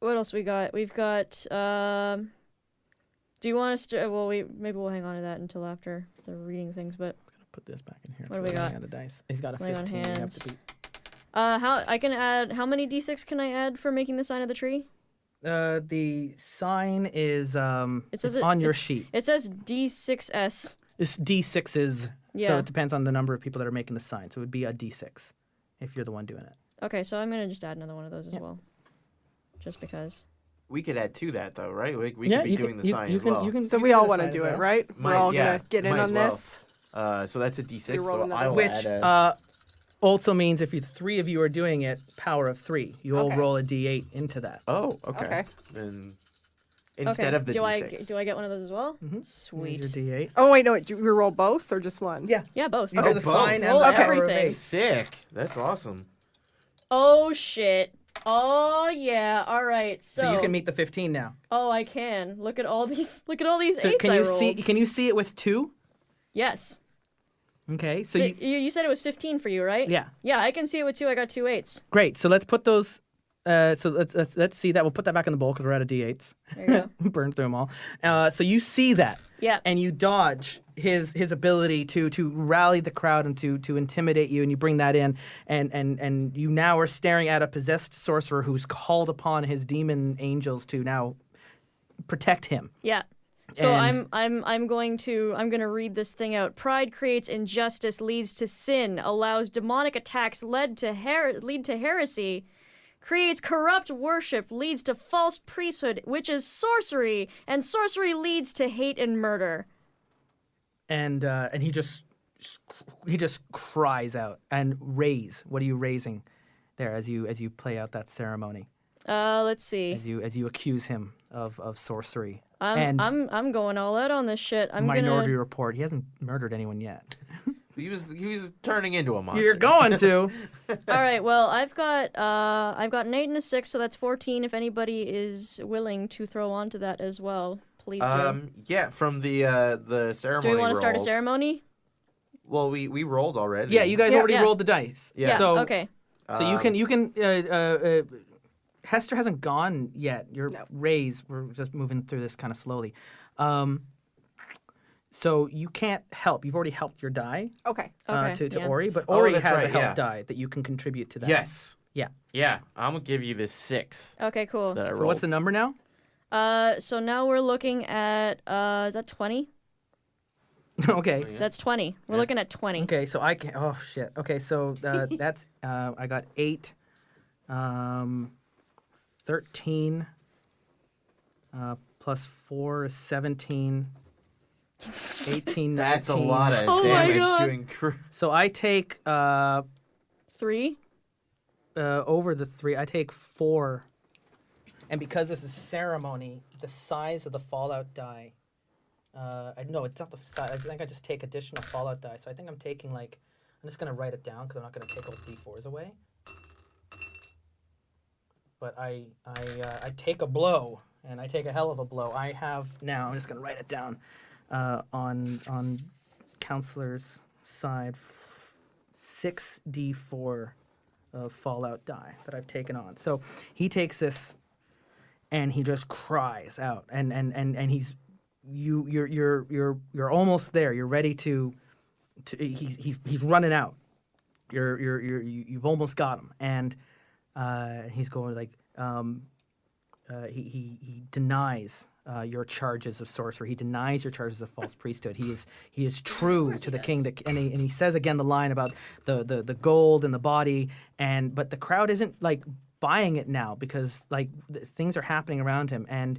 Speaker 3: What else we got? We've got, do you want us to... Well, maybe we'll hang on to that until after the reading things, but...
Speaker 2: I'm gonna put this back in here.
Speaker 3: What do we got?
Speaker 2: Out of dice. He's got a
Speaker 3: Lay on
Speaker 2: 15. You have
Speaker 3: hands.
Speaker 2: to beat.
Speaker 3: How many d6 can I add for making the sign of the tree?
Speaker 2: The sign is
Speaker 3: says
Speaker 2: it's on your sheet.
Speaker 3: It says D6S.
Speaker 2: It's D6s, so
Speaker 3: Yeah.
Speaker 2: it depends on the number of people that are making the sign. So it would be a D6 if you're the one doing it.
Speaker 3: Okay, so I'm gonna just add another one of those as
Speaker 2: Yep.
Speaker 3: well. Just because.
Speaker 4: We could add to that though, right? We
Speaker 2: Yeah,
Speaker 4: could be
Speaker 2: you
Speaker 4: doing
Speaker 2: can-
Speaker 4: the
Speaker 2: you-
Speaker 4: sign
Speaker 2: you
Speaker 4: as
Speaker 2: can-
Speaker 4: well.
Speaker 2: you can-
Speaker 1: So
Speaker 2: you
Speaker 1: we
Speaker 2: can
Speaker 1: all
Speaker 2: do the
Speaker 1: want to
Speaker 2: sign
Speaker 1: do
Speaker 2: as
Speaker 1: it,
Speaker 2: well.
Speaker 1: right? We're all
Speaker 4: yeah,
Speaker 1: gonna get in
Speaker 4: might as
Speaker 1: on
Speaker 4: well.
Speaker 1: this.
Speaker 4: So that's a D6.
Speaker 1: roll
Speaker 4: So
Speaker 1: another
Speaker 4: I will
Speaker 2: Which
Speaker 4: add a,
Speaker 2: also means if you three of you are doing it, power of 3. You'll
Speaker 1: Okay.
Speaker 2: roll a D8 into that.
Speaker 4: Oh, okay.
Speaker 1: Okay.
Speaker 4: Then instead
Speaker 3: Okay.
Speaker 4: of the
Speaker 3: do
Speaker 4: D6.
Speaker 3: I get one of those as well?
Speaker 2: Here's
Speaker 3: Sweet.
Speaker 2: your D8.
Speaker 1: Oh wait, no, do we roll both or just one?
Speaker 2: Yeah.
Speaker 3: Yeah, both.
Speaker 2: You do the
Speaker 4: both.
Speaker 2: sign and
Speaker 3: Roll
Speaker 2: the power of
Speaker 3: everything.
Speaker 2: 8.
Speaker 4: Sick. That's awesome.
Speaker 3: Oh shit. Oh yeah. All right. So,
Speaker 2: So you can meet the 15 now.
Speaker 3: Oh, I can. Look at all these. Look at all these
Speaker 2: So
Speaker 3: eights
Speaker 2: can
Speaker 3: I
Speaker 2: you
Speaker 3: rolled.
Speaker 2: see? Can you see it with 2?
Speaker 3: Yes.
Speaker 2: Okay. So
Speaker 3: So
Speaker 2: you,
Speaker 3: you said it was 15 for you, right?
Speaker 2: yeah.
Speaker 3: Yeah, I can see it with 2. I got 2 8s.
Speaker 2: Great. So let's put those. So let's see that. We'll put that back in the bowl because we're out of D8s.
Speaker 3: There you go.
Speaker 2: We burned through them all. So you see that.
Speaker 3: Yeah.
Speaker 2: And you dodge his ability to rally the crowd and to intimidate you, and you bring that in, and you now are staring at a possessed sorcerer who's called upon his demon angels to now protect him.
Speaker 3: Yeah. So
Speaker 2: And-
Speaker 3: I'm going to read this thing out. Pride creates injustice, leads to sin, allows demonic attacks, lead to heresy, creates corrupt worship, leads to false priesthood, which is sorcery, and sorcery leads to hate and murder.
Speaker 2: And he just cries out and raise. What are you raising there as you play out that ceremony?
Speaker 3: Let's see.
Speaker 2: As you accuse him of sorcery.
Speaker 3: I'm
Speaker 2: and
Speaker 3: I'm going all out on this shit. I'm
Speaker 2: Minority
Speaker 3: gonna.
Speaker 2: Report. He hasn't murdered anyone yet.
Speaker 4: He was turning into a monster.
Speaker 2: You're going to.
Speaker 3: All right. Well, I've got an 8 and a 6, so that's 14. If anybody is willing to throw onto that as well, please do.
Speaker 4: Yeah, from the ceremony.
Speaker 3: Do we want to start a
Speaker 4: rolls.
Speaker 3: ceremony?
Speaker 4: Well, we rolled already.
Speaker 2: Yeah, you guys
Speaker 1: Yeah.
Speaker 2: already
Speaker 3: Yeah.
Speaker 2: rolled the dice.
Speaker 4: Yeah.
Speaker 2: So
Speaker 3: Okay.
Speaker 2: So you can. Hester hasn't gone yet. You're
Speaker 1: No.
Speaker 2: raised. We're just moving through this kind of slowly. So you can't help. You've already helped your die
Speaker 1: Okay.
Speaker 3: Okay,
Speaker 2: to
Speaker 3: yeah.
Speaker 2: Ori, but
Speaker 4: Oh,
Speaker 2: Ori
Speaker 4: that's
Speaker 2: has a
Speaker 4: right,
Speaker 2: help
Speaker 4: yeah.
Speaker 2: die that you can contribute to that.
Speaker 4: Yes.
Speaker 2: Yeah.
Speaker 4: Yeah, I'm gonna give you this 6
Speaker 3: Okay. Cool.
Speaker 4: that I rolled.
Speaker 2: So what's the number now?
Speaker 3: So now we're looking at is that 20?
Speaker 2: Okay.
Speaker 4: Yeah.
Speaker 3: That's 20. We're looking at 20.
Speaker 2: Okay. So I can. Oh shit. Okay. So that's I got 8, 13, plus 4 is 17. 18, 19.
Speaker 4: That's a lot of
Speaker 3: Oh my
Speaker 4: damage
Speaker 3: God.
Speaker 4: to increase.
Speaker 2: So I take
Speaker 3: 3.
Speaker 2: over the 3. I take 4, and because this is ceremony, the size of the fallout die. No, it's not the size. I think I just take additional fallout die. So I think I'm taking I'm just gonna write it down because I'm not gonna take all the d4s away. But I take a blow, and I take a hell of a blow. I have now. I'm just gonna write it down. On counselor's side, 6d4 of fallout die that I've taken on. So he takes this, and he just cries out, and he's you're almost there. You're ready to he's running out. You've almost got him, and he's going he denies your charges of sorcery. He denies your charges of false priesthood. He is true to the king. And he says again the line about the gold and the body. But the crowd isn't buying it now because things are happening around him. And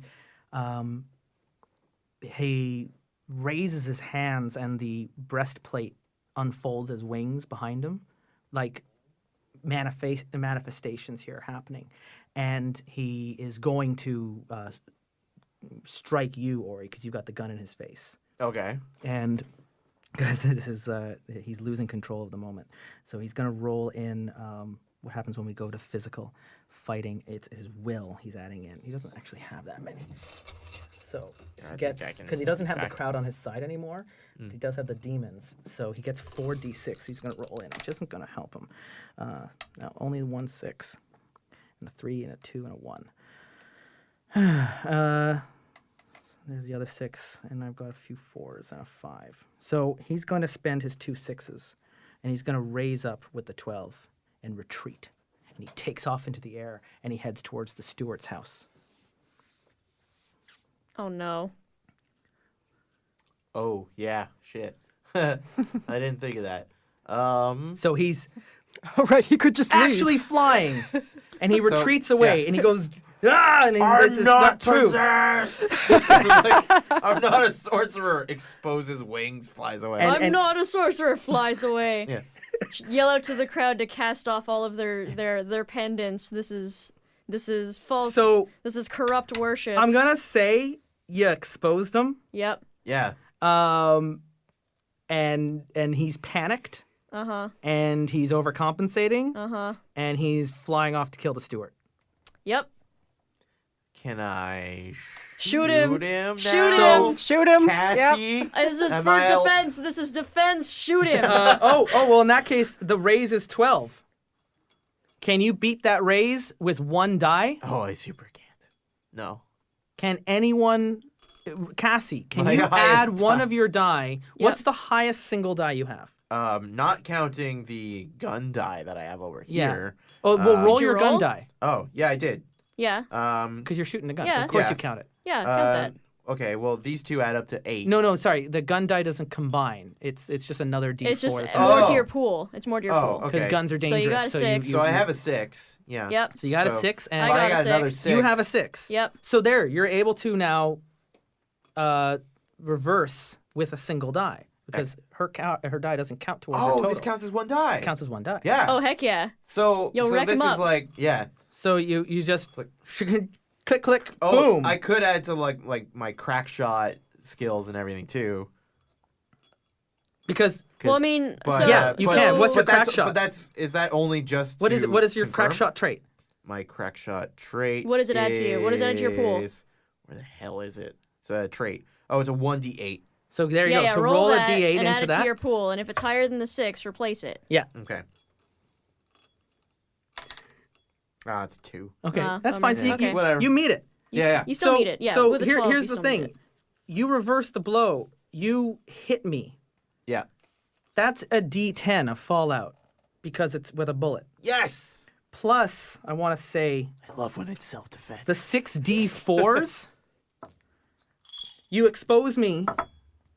Speaker 2: he raises his hands, and the breastplate unfolds as wings behind him, manifestations here happening, and he is going to strike you, Ori, because you've got the gun in his face.
Speaker 4: Okay.
Speaker 2: And guys, this is he's losing control of the moment, so he's going to roll in what happens when we go to physical fighting. It's his will he's adding in. He doesn't actually have that many, so he gets, because he doesn't have the crowd on his side anymore. He does have the demons, so he gets 4d6 he's going to roll in, which isn't going to help him. Now only 1 6 and a 3 and a 2 and a 1. There's the other 6, and I've got a few 4s and a 5. So he's going to spend his 2 6s, and he's going to raise up with the 12 and retreat. And he takes off into the air, and he heads towards the steward's house.
Speaker 3: Oh no.
Speaker 4: Oh yeah, shit. I didn't think of that.
Speaker 2: So he's
Speaker 1: Oh, right. He could just leave.
Speaker 2: actually flying, and he
Speaker 4: So,
Speaker 2: retreats away,
Speaker 4: yeah.
Speaker 2: and he goes
Speaker 5: And it's
Speaker 4: I'm
Speaker 5: not true.
Speaker 4: possessed. Like, I'm not a sorcerer. Exposes wings, flies away.
Speaker 5: And-
Speaker 3: I'm not a sorcerer. Flies away.
Speaker 4: Yeah.
Speaker 3: Yell out to the crowd to cast off all of their pendants. This is false.
Speaker 5: So
Speaker 3: this is corrupt worship.
Speaker 5: I'm gonna say you exposed him.
Speaker 3: Yep.
Speaker 4: Yeah.
Speaker 5: And he's panicked.
Speaker 3: Uh-huh.
Speaker 5: And he's overcompensating.
Speaker 3: Uh-huh.
Speaker 5: And he's flying off to kill the steward.
Speaker 3: Yep.
Speaker 4: Can I
Speaker 3: Shoot him.
Speaker 4: Shoot him.
Speaker 3: Shoot
Speaker 4: now?
Speaker 3: him.
Speaker 1: Shoot him. Yep.
Speaker 4: Cassie.
Speaker 3: This is
Speaker 4: Am
Speaker 3: for
Speaker 4: I al-
Speaker 3: defense. This is defense. Shoot him.
Speaker 5: Well, in that case, the raise is 12. Can you beat that raise with 1 die?
Speaker 4: Oh, I super can't. No.
Speaker 5: Can anyone... Cassie, can
Speaker 4: My
Speaker 5: you
Speaker 4: highest
Speaker 5: add one
Speaker 4: die.
Speaker 5: of your die?
Speaker 3: Yep.
Speaker 5: What's the highest single die you have?
Speaker 4: Not counting the gun die that I have over
Speaker 5: Yeah.
Speaker 4: here.
Speaker 5: Oh, well, roll
Speaker 3: Did you
Speaker 5: your gun
Speaker 3: roll?
Speaker 5: die.
Speaker 4: Oh, yeah, I did.
Speaker 3: Yeah.
Speaker 5: Because you're shooting the gun, so
Speaker 3: Yeah.
Speaker 5: of course
Speaker 4: Yeah.
Speaker 5: you count it.
Speaker 3: Yeah. Count that.
Speaker 4: Okay, well, these two add up to 8.
Speaker 5: No, sorry. The gun die doesn't combine. It's just another D4.
Speaker 3: It's just
Speaker 5: that's-
Speaker 3: more
Speaker 4: Oh.
Speaker 3: to your pool. It's more to your
Speaker 4: Oh,
Speaker 3: pool.
Speaker 5: Because
Speaker 4: okay.
Speaker 5: guns are
Speaker 3: So you
Speaker 5: dangerous.
Speaker 3: got a 6.
Speaker 4: So I have a 6. Yeah.
Speaker 3: Yep.
Speaker 5: So you got a
Speaker 4: So
Speaker 5: 6, and
Speaker 3: I
Speaker 4: If I
Speaker 3: got a
Speaker 4: got another
Speaker 3: 6.
Speaker 4: 6.
Speaker 5: you have a 6.
Speaker 3: Yep.
Speaker 5: So there, you're able to now reverse with a single die because her die doesn't count towards your
Speaker 4: Oh,
Speaker 5: total.
Speaker 4: this counts as 1 die.
Speaker 5: Counts as 1 die.
Speaker 4: Yeah.
Speaker 3: Oh heck yeah.
Speaker 4: So,
Speaker 3: Yo,
Speaker 4: so
Speaker 3: wreck
Speaker 4: this
Speaker 3: 'em
Speaker 4: is
Speaker 3: up.
Speaker 4: like, yeah.
Speaker 5: So you just click,
Speaker 4: Oh,
Speaker 5: boom.
Speaker 4: I could add to like my crack shot skills and everything too.
Speaker 5: Because
Speaker 4: 'Cause-
Speaker 3: Well, I mean,
Speaker 4: but,
Speaker 3: so,
Speaker 5: Yeah, you can. What's your
Speaker 4: but that's-
Speaker 5: crack shot?
Speaker 4: But is that only just
Speaker 5: what is
Speaker 4: to
Speaker 5: it? What is your crack
Speaker 4: confirm?
Speaker 5: shot trait?
Speaker 4: My crack shot trait.
Speaker 3: What does it add to you? What does it add to your pool?
Speaker 4: is- Where the hell is it? It's a trait. Oh, it's a 1d8.
Speaker 5: So there you
Speaker 3: yeah,
Speaker 5: go.
Speaker 3: yeah,
Speaker 5: So
Speaker 3: roll
Speaker 5: a
Speaker 3: that
Speaker 5: D8
Speaker 3: and add
Speaker 5: into
Speaker 3: it
Speaker 5: that.
Speaker 3: to your pool, and if it's higher than the 6, replace it.
Speaker 5: Yeah.
Speaker 4: Okay. Ah, it's 2.
Speaker 5: Okay,
Speaker 3: Ah,
Speaker 5: that's fine. So you,
Speaker 3: okay.
Speaker 4: Whatever.
Speaker 5: you meet it.
Speaker 4: Yeah.
Speaker 3: You still
Speaker 5: so,
Speaker 3: need it. Yeah.
Speaker 5: So
Speaker 3: with a 12,
Speaker 5: here's
Speaker 3: you
Speaker 5: the
Speaker 3: still need
Speaker 5: thing.
Speaker 3: it.
Speaker 5: You reverse the blow. You hit me.
Speaker 4: Yeah.
Speaker 5: That's a D10 of fallout because it's with a bullet.
Speaker 4: Yes.
Speaker 5: Plus, I want to say
Speaker 4: I love when it's self-defense.
Speaker 5: the 6D4s. You expose me.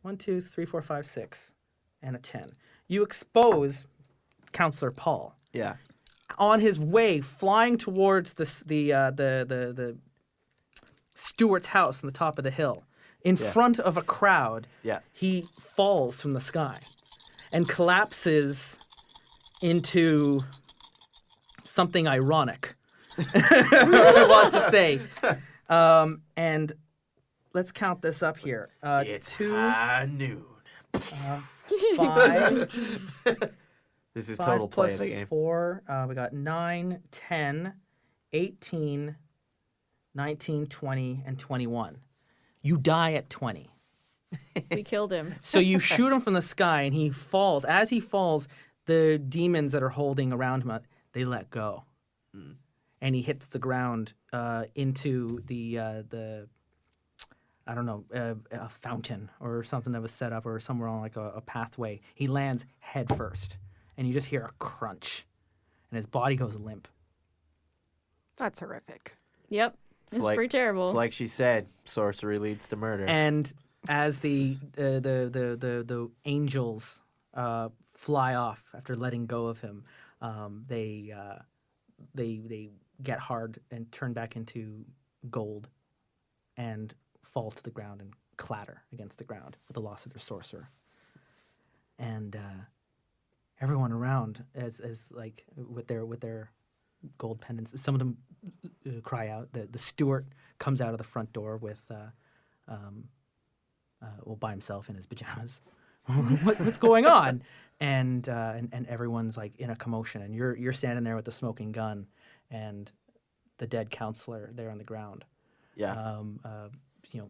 Speaker 5: 1, 2, 3, 4, 5, 6, and a 10. You expose Counselor Paul
Speaker 4: Yeah.
Speaker 5: on his way, flying towards the Stewart's house on the top of the hill, in front of a crowd.
Speaker 4: Yeah.
Speaker 5: He falls from the sky and collapses into something ironic. I want to say, and let's count this up here.
Speaker 4: It's
Speaker 5: 2,
Speaker 4: high noon.
Speaker 5: 5.
Speaker 4: This is
Speaker 5: 5
Speaker 4: total play
Speaker 5: plus
Speaker 4: of the game.
Speaker 5: 4, we got 9, 10, 18, 19, 20, and 21. You die at 20.
Speaker 3: We killed him.
Speaker 5: So you shoot him from the sky, and he falls. As he falls, the demons that are holding around him, they let go. And he hits the ground into the I don't know, a fountain or something that was set up or somewhere on like a pathway. He lands head first, and you just hear a crunch, and his body goes limp.
Speaker 1: That's horrific.
Speaker 3: Yep. It's
Speaker 4: like-
Speaker 3: pretty terrible.
Speaker 4: It's like she said, sorcery leads to murder.
Speaker 5: And as the angels fly off after letting go of him, they get hard and turn back into gold, and fall to the ground and clatter against the ground with the loss of their sorcerer. And everyone around, as like with their gold pendants, some of them cry out. The steward comes out of the front door with, by himself in his pajamas. What's going on? And everyone's like in a commotion, and you're standing there with the smoking gun, and the dead counselor there on the ground.
Speaker 4: yeah.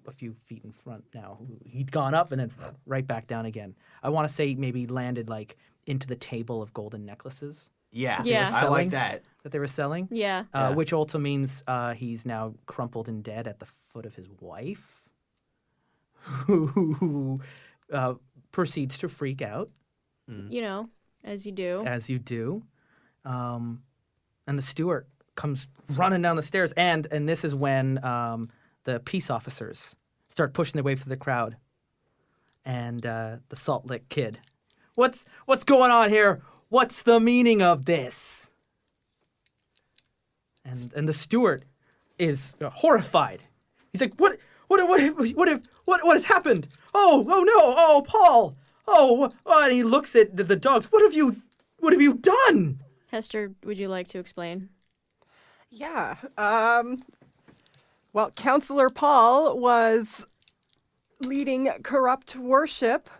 Speaker 5: A few feet in front now. He'd gone up and then right back down again. I want to say maybe landed like into the table of golden necklaces
Speaker 4: Yeah.
Speaker 3: Yeah.
Speaker 4: I
Speaker 5: selling.
Speaker 4: like that.
Speaker 5: that they were selling.
Speaker 3: yeah.
Speaker 4: Yeah.
Speaker 5: Which also means he's now crumpled and dead at the foot of his wife, who proceeds to freak out,
Speaker 3: You know, as you do.
Speaker 5: as you do. And the steward comes running down the stairs, and this is when the peace officers start pushing their way through the crowd. And the Salt Lick Kid, what's going on here? What's the meaning of this? And the steward is horrified. He's like, what has happened? Oh no, oh Paul, oh, and he looks at the dogs. What have you done?
Speaker 3: Hester, would you like to explain?
Speaker 1: Yeah. Well, Counselor Paul was leading corrupt worship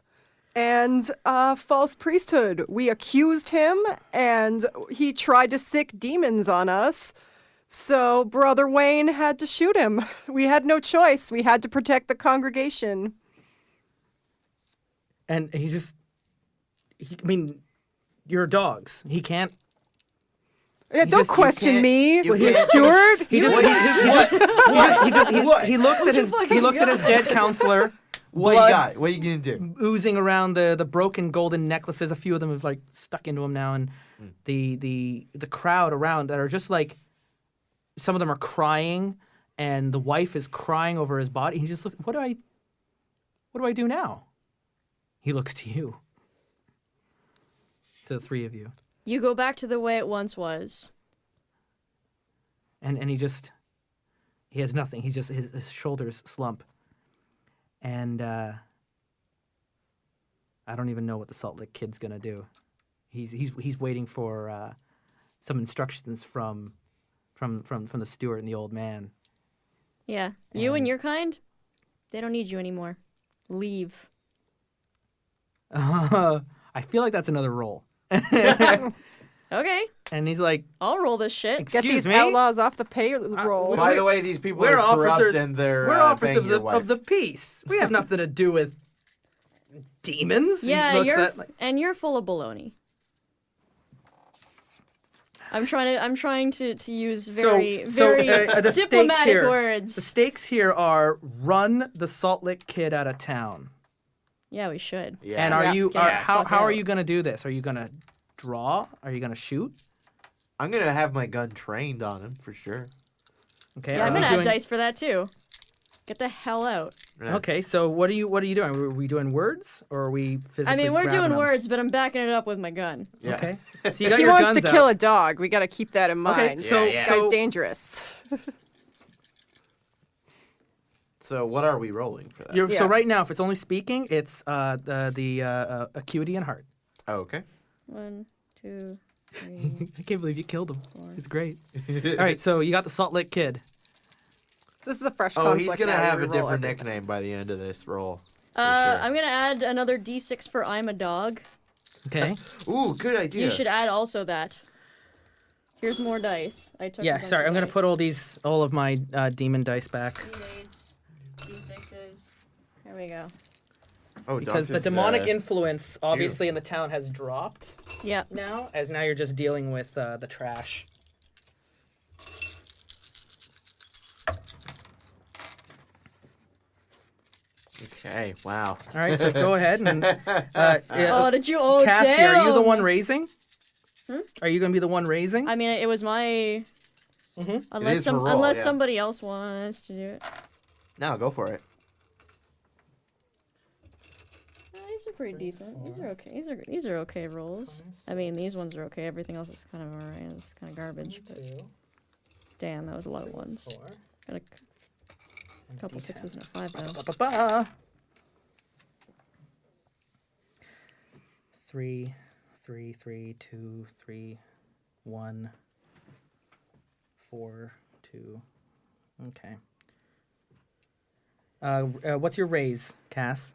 Speaker 1: and false priesthood. We accused him, and he tried to sick demons on us. So Brother Wayne had to shoot him. We had no choice. We had to protect the congregation.
Speaker 5: And I mean, you're dogs. He can't.
Speaker 1: Yeah, don't
Speaker 5: just- you
Speaker 1: question
Speaker 4: can't-
Speaker 1: me,
Speaker 4: you
Speaker 1: you
Speaker 4: can't-
Speaker 1: steward.
Speaker 5: He looks at his dead counselor.
Speaker 4: What
Speaker 5: blood
Speaker 4: you got? What are you gonna do?
Speaker 5: Oozing around the broken golden necklaces. A few of them have like stuck into him now, and the crowd around that are just like, some of them are crying, and the wife is crying over his body. He just looks. What do I do now? He looks to you, to the three of you,
Speaker 3: You go back to the way it once was.
Speaker 5: and he has nothing. He's just his shoulders slump, and I don't even know what the Salt Lick Kid's gonna do. He's waiting for some instructions from the steward and the old man.
Speaker 3: Yeah. You and
Speaker 5: And-
Speaker 3: your kind, they don't need you anymore. Leave.
Speaker 5: I feel like that's another roll.
Speaker 3: Okay.
Speaker 5: And he's like,
Speaker 3: I'll roll this shit.
Speaker 1: Get
Speaker 5: "Excuse
Speaker 1: these
Speaker 5: me?
Speaker 1: outlaws off the payroll.
Speaker 4: By the way, these people
Speaker 5: We're
Speaker 4: are corrupt
Speaker 5: officers-
Speaker 4: and they're
Speaker 5: We're officers
Speaker 4: banging your wife.
Speaker 5: of the peace. We have nothing to do with demons." He
Speaker 3: Yeah,
Speaker 5: looks
Speaker 3: you're
Speaker 5: at, like,
Speaker 3: and you're full of baloney. I'm trying to use very
Speaker 5: the
Speaker 3: diplomatic
Speaker 5: stakes here. The
Speaker 3: words.
Speaker 5: stakes here are run the Salt Lick Kid out of town.
Speaker 3: Yeah, we should.
Speaker 4: Yeah.
Speaker 5: And are
Speaker 3: Yeah.
Speaker 5: you?
Speaker 3: Get
Speaker 5: Are,
Speaker 3: the
Speaker 5: how
Speaker 3: fuck
Speaker 5: are
Speaker 3: out.
Speaker 5: you gonna do this? Are you gonna draw? Are you gonna shoot?
Speaker 4: I'm gonna have my gun trained on him for sure.
Speaker 5: Okay.
Speaker 3: Yeah,
Speaker 5: are
Speaker 3: I'm
Speaker 5: you
Speaker 3: gonna add
Speaker 5: doing-
Speaker 3: dice for that too. Get the hell out.
Speaker 4: Yeah.
Speaker 5: Okay. So what are you doing? Are we doing words or are we physically?
Speaker 3: I mean, we're
Speaker 5: grabbing
Speaker 3: doing
Speaker 5: them?
Speaker 3: words, but I'm backing it up with my gun.
Speaker 4: Yeah.
Speaker 5: Okay. So you got
Speaker 1: He
Speaker 5: your
Speaker 1: wants to
Speaker 5: guns
Speaker 1: kill
Speaker 5: out.
Speaker 1: a dog. We got to keep that in mind.
Speaker 5: Okay. So
Speaker 4: Yeah, yeah.
Speaker 1: This guy's
Speaker 5: so
Speaker 1: dangerous.
Speaker 4: So what are we rolling for that?
Speaker 5: So
Speaker 1: Yeah.
Speaker 5: right now, if it's only speaking, it's the acuity and heart.
Speaker 4: Oh, okay.
Speaker 3: 1, 2, 3.
Speaker 5: I can't believe you killed him. It's great. All right, so you got the Salt Lick Kid.
Speaker 1: This is a fresh
Speaker 4: Oh,
Speaker 1: conflict.
Speaker 4: he's gonna
Speaker 1: now.
Speaker 4: have
Speaker 1: We
Speaker 4: a
Speaker 1: roll
Speaker 4: different
Speaker 1: everything.
Speaker 4: nickname by the end of this roll. for
Speaker 3: I'm gonna add another D6 for I'm a dog.
Speaker 5: Okay.
Speaker 4: sure. Ooh, good idea.
Speaker 3: You should add also that. Here's more dice. I took. a
Speaker 5: Yeah.
Speaker 3: bunch
Speaker 5: Sorry,
Speaker 3: of
Speaker 5: I'm gonna
Speaker 3: dice.
Speaker 5: put all of my demon dice back
Speaker 3: D8s, D6s. There we go.
Speaker 4: Oh,
Speaker 5: because
Speaker 4: Duff
Speaker 5: the
Speaker 4: is,
Speaker 5: demonic influence,
Speaker 4: two.
Speaker 5: obviously, in the town has dropped
Speaker 3: Yeah.
Speaker 5: now, as now you're just dealing with the trash.
Speaker 4: Okay. Wow.
Speaker 5: All right, so go ahead and.
Speaker 3: Oh, did you? Oh,
Speaker 5: Cassie,
Speaker 3: damn.
Speaker 5: are you the one raising? Are you gonna be the one raising?
Speaker 3: I mean, it was my.
Speaker 5: Mhm.
Speaker 3: Unless
Speaker 4: is her role,
Speaker 3: unless
Speaker 4: yeah.
Speaker 3: somebody else wants to do it.
Speaker 4: No, go for it.
Speaker 3: These are pretty decent. These are okay. These are okay rolls. I mean, these ones are okay. Everything else is kind of alright. It's kind of garbage. But damn, that was a lot of ones. Got a couple 6s and a 5 though.
Speaker 5: Ba-ba-ba. 3, 3, 3, 2, 3, 1, 4, 2. Okay. What's your raise, Cass?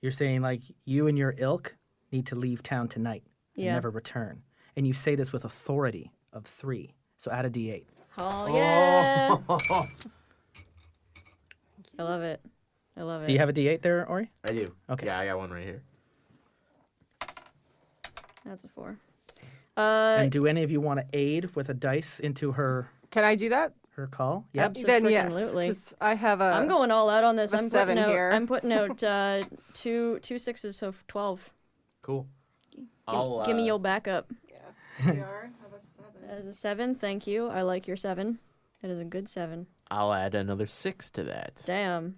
Speaker 5: You're saying like you and your ilk need to leave town tonight and
Speaker 3: Yeah.
Speaker 5: never return, and you say this with authority of 3. So add a D8.
Speaker 3: Oh yeah! I love it. I love it.
Speaker 5: Do you have a D8 there, Ori?
Speaker 4: I do.
Speaker 5: Okay.
Speaker 4: Yeah, I got one right here.
Speaker 3: That's a 4.
Speaker 5: And do any of you want to aid with a dice into her
Speaker 1: Can I do that?
Speaker 5: call? Yep.
Speaker 1: Then yes,
Speaker 3: Abso-freaking-lutely.
Speaker 1: 'cause I have a.
Speaker 3: I'm going all out on this.
Speaker 1: a
Speaker 3: I'm
Speaker 1: 7
Speaker 3: putting out.
Speaker 1: here.
Speaker 3: I'm putting out two 6s, so 12.
Speaker 4: Cool.
Speaker 3: Give me your backup.
Speaker 1: We are. Have a 7.
Speaker 3: That is a 7. Thank you. I like your 7. That is a good 7.
Speaker 4: I'll add another 6 to that.
Speaker 3: Damn.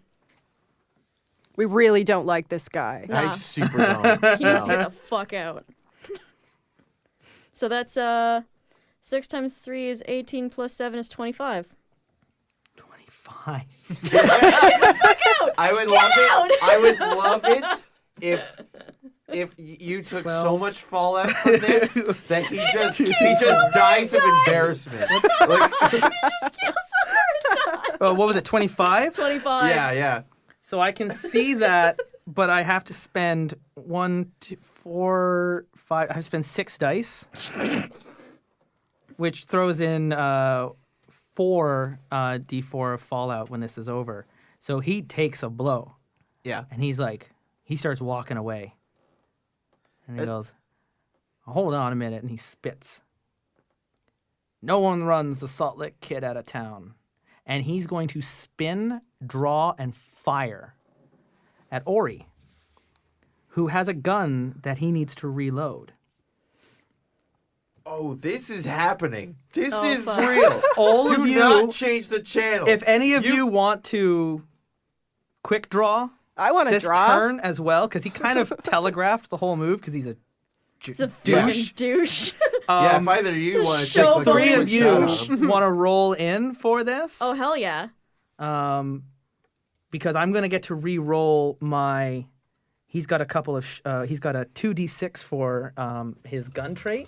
Speaker 1: We really don't like this guy.
Speaker 3: Nah.
Speaker 4: I super don't.
Speaker 3: He needs to get the fuck out. So that's 6 times 3 is 18 plus 7 is 25.
Speaker 5: 25.
Speaker 4: I would love it. I would love it if you took so much fallout from this that he just dies of embarrassment. Like,
Speaker 3: Just kill someone.
Speaker 5: Oh, what was it? 25.
Speaker 3: 25.
Speaker 4: yeah.
Speaker 5: So I can see that, but I have to spend 1, 2, 4, 5. I have to spend 6 dice, which throws in 4 d4 of fallout when this is over. So he takes a blow,
Speaker 4: Yeah.
Speaker 5: and he starts walking away, and he goes, "Hold on a minute," and he spits. "No one runs the Salt Lick Kid out of town," and he's going to spin, draw, and fire at Ori, who has a gun that he needs to reload.
Speaker 4: Oh, this is happening. This
Speaker 3: Oh,
Speaker 4: is
Speaker 3: fuck.
Speaker 4: real.
Speaker 5: All
Speaker 4: Do
Speaker 5: of you,
Speaker 4: not change the channel.
Speaker 5: if any of you want to quick draw
Speaker 1: I want to
Speaker 5: this
Speaker 1: draw.
Speaker 5: turn as well, because he kind of telegraphed the whole move because he's a
Speaker 3: It's a
Speaker 5: douche.
Speaker 3: fucking douche.
Speaker 4: yeah, if either of you
Speaker 3: it's a
Speaker 4: want to
Speaker 3: show
Speaker 4: take like, a
Speaker 5: Three
Speaker 3: bully.
Speaker 5: of
Speaker 4: quick
Speaker 5: you
Speaker 4: shot at him.
Speaker 5: want to roll in for this.
Speaker 3: Oh, hell yeah.
Speaker 5: Because I'm gonna get to re-roll my. He's got a couple of. He's got a 2d6 for his gun trait,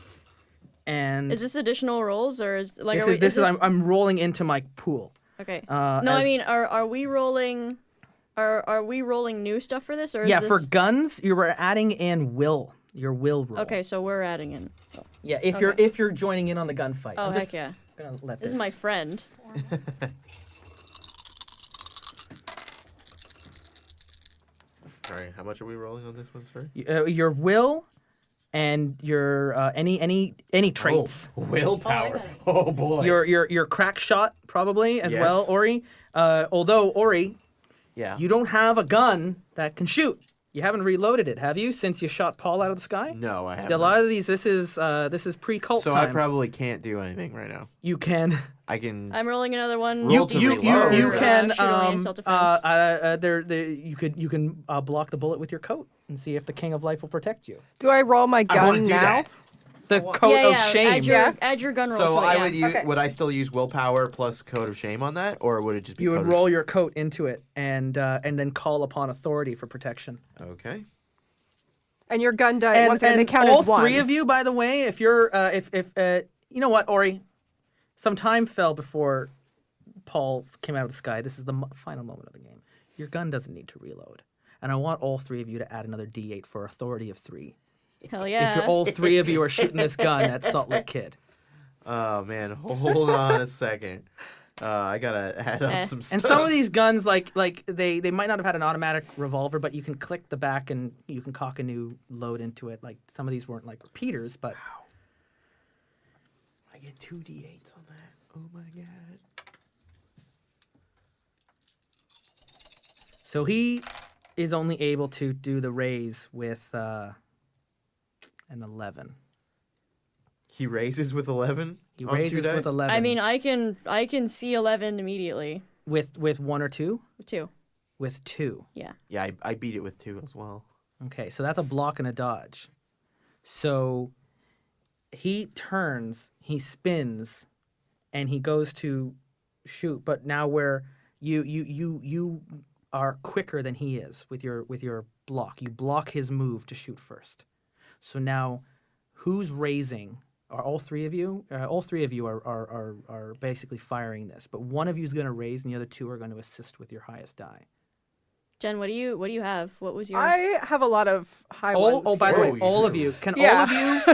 Speaker 5: and
Speaker 3: Is this additional rolls or is like
Speaker 5: this
Speaker 3: are
Speaker 5: is
Speaker 3: we,
Speaker 5: this is
Speaker 3: this...
Speaker 5: I'm rolling into my pool.
Speaker 3: Okay. no,
Speaker 5: as-
Speaker 3: I mean are we rolling are we rolling new stuff for this or is
Speaker 5: Yeah,
Speaker 3: this...
Speaker 5: for guns, you were adding in your will roll.
Speaker 3: Okay, so we're adding in.
Speaker 5: Yeah, if you're joining in on the gunfight.
Speaker 3: Oh,
Speaker 5: I'm
Speaker 3: heck
Speaker 5: just
Speaker 3: yeah.
Speaker 5: gonna let
Speaker 3: This is my friend.
Speaker 4: Sorry, how much are we rolling on this one, sir?
Speaker 5: Your will and your any traits.
Speaker 4: Willpower. Oh boy.
Speaker 5: Your crack shot probably as well,
Speaker 4: Yes.
Speaker 5: Ori. Although Ori,
Speaker 4: yeah.
Speaker 5: you don't have a gun that can shoot. You haven't reloaded it, have you? Since you shot Paul out of the sky.
Speaker 4: No, I haven't.
Speaker 5: A lot of these, this is pre-cult
Speaker 4: So
Speaker 5: time.
Speaker 4: I probably can't do anything right now.
Speaker 5: You can.
Speaker 4: I can.
Speaker 3: I'm rolling another one.
Speaker 4: Roll
Speaker 3: D6
Speaker 4: to reload.
Speaker 5: You
Speaker 3: for,
Speaker 5: can
Speaker 3: shooting in self-defense.
Speaker 5: you can block the bullet with your coat and see if the King of Life will protect you.
Speaker 1: Do I roll my
Speaker 4: I want
Speaker 1: gun
Speaker 4: to do
Speaker 1: now?
Speaker 4: that.
Speaker 5: The coat
Speaker 3: yeah,
Speaker 5: of
Speaker 3: yeah.
Speaker 5: shame.
Speaker 3: Add your gun roll
Speaker 4: So
Speaker 3: to it,
Speaker 4: I
Speaker 3: yeah.
Speaker 4: would use.
Speaker 1: Okay.
Speaker 4: Would I still use willpower plus code of shame on that, or would it just be?
Speaker 5: You would
Speaker 4: code of-
Speaker 5: roll your coat into it and then call upon authority for protection.
Speaker 4: Okay.
Speaker 1: And your gun does. They count
Speaker 5: all
Speaker 1: as one.
Speaker 5: three of you, by the way, if you're if you know what, Ori, some time fell before Paul came out of the sky. This is the final moment of the game. Your gun doesn't need to reload, and I want all three of you to add another D8 for authority of 3.
Speaker 3: Hell yeah.
Speaker 5: If you're, all three of you are shooting this gun at Salt Lick Kid.
Speaker 4: Oh man, hold on a second. I gotta add up some stuff.
Speaker 5: And some of these guns, like they might not have had an automatic revolver, but you can click the back and you can cock a new load into it. Like some of these weren't like repeaters, but
Speaker 4: I get 2 D8s on that. Oh my god.
Speaker 5: so he is only able to do the raise with an 11.
Speaker 4: He raises with 11.
Speaker 5: He
Speaker 4: on 2
Speaker 5: raises
Speaker 4: dice?
Speaker 5: with 11.
Speaker 3: I mean, I can see 11 immediately.
Speaker 5: with 1 or 2?
Speaker 3: 2.
Speaker 5: With 2.
Speaker 3: Yeah.
Speaker 4: Yeah, I beat it with 2 as well.
Speaker 5: Okay, so that's a block and a dodge. So he turns, he spins, and he goes to shoot. But now where you are quicker than he is with your block. You block his move to shoot first. So now, who's raising? Are all three of you? All three of you are basically firing this. But one of you is going to raise, and the other 2 are going to assist with your highest die.
Speaker 3: Jen, what do you have? What was yours?
Speaker 1: I have a lot of high ones.
Speaker 5: Oh, by the way,
Speaker 4: Whoa,
Speaker 5: all
Speaker 4: you
Speaker 5: of
Speaker 4: do.
Speaker 5: you. Can
Speaker 1: Yeah.
Speaker 5: all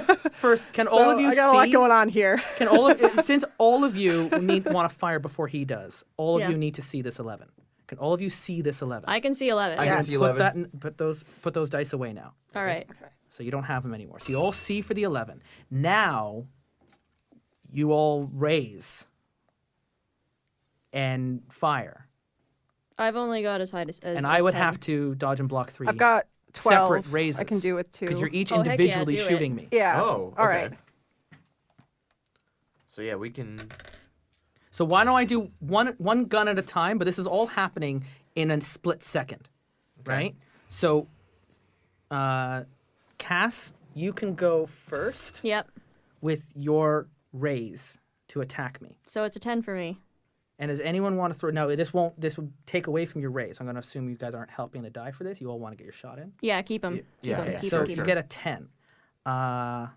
Speaker 5: of you first? Can all
Speaker 1: So
Speaker 5: of you
Speaker 1: I got a
Speaker 5: see?
Speaker 1: lot going on here.
Speaker 5: Can all of since all of you want to fire before he does? All of
Speaker 3: Yeah.
Speaker 5: you need to see this 11. Can all of you see this 11?
Speaker 3: I can see 11.
Speaker 4: I
Speaker 1: Yeah.
Speaker 4: can see
Speaker 5: put
Speaker 4: 11.
Speaker 5: that in, put those dice away now.
Speaker 3: All right.
Speaker 5: So you don't have them anymore. So you all see for the 11. Now you all raise and fire,
Speaker 3: I've only got as high as
Speaker 5: and I would
Speaker 3: 10.
Speaker 5: have to dodge and block 3.
Speaker 1: I've got 12.
Speaker 5: separate raises.
Speaker 1: I can do with 2.
Speaker 5: because you're each
Speaker 3: Oh, heck yeah,
Speaker 5: individually
Speaker 3: do it.
Speaker 5: shooting me.
Speaker 1: Yeah.
Speaker 4: Oh,
Speaker 1: All
Speaker 4: okay.
Speaker 1: right.
Speaker 4: So yeah, we can.
Speaker 5: So why don't I do one gun at a time? But this is all happening in a split second. right? So, Cass, you can go first
Speaker 3: Yep.
Speaker 5: with your raise to attack me.
Speaker 3: So it's a 10 for me.
Speaker 5: And does anyone want to throw? No, this won't. This would take away from your raise. I'm going to assume you guys aren't helping the die for this. You all want to get your shot in.
Speaker 3: Yeah, keep him.
Speaker 4: Yeah,
Speaker 5: Okay,
Speaker 3: keep
Speaker 5: so
Speaker 3: him.
Speaker 5: you get a 10. I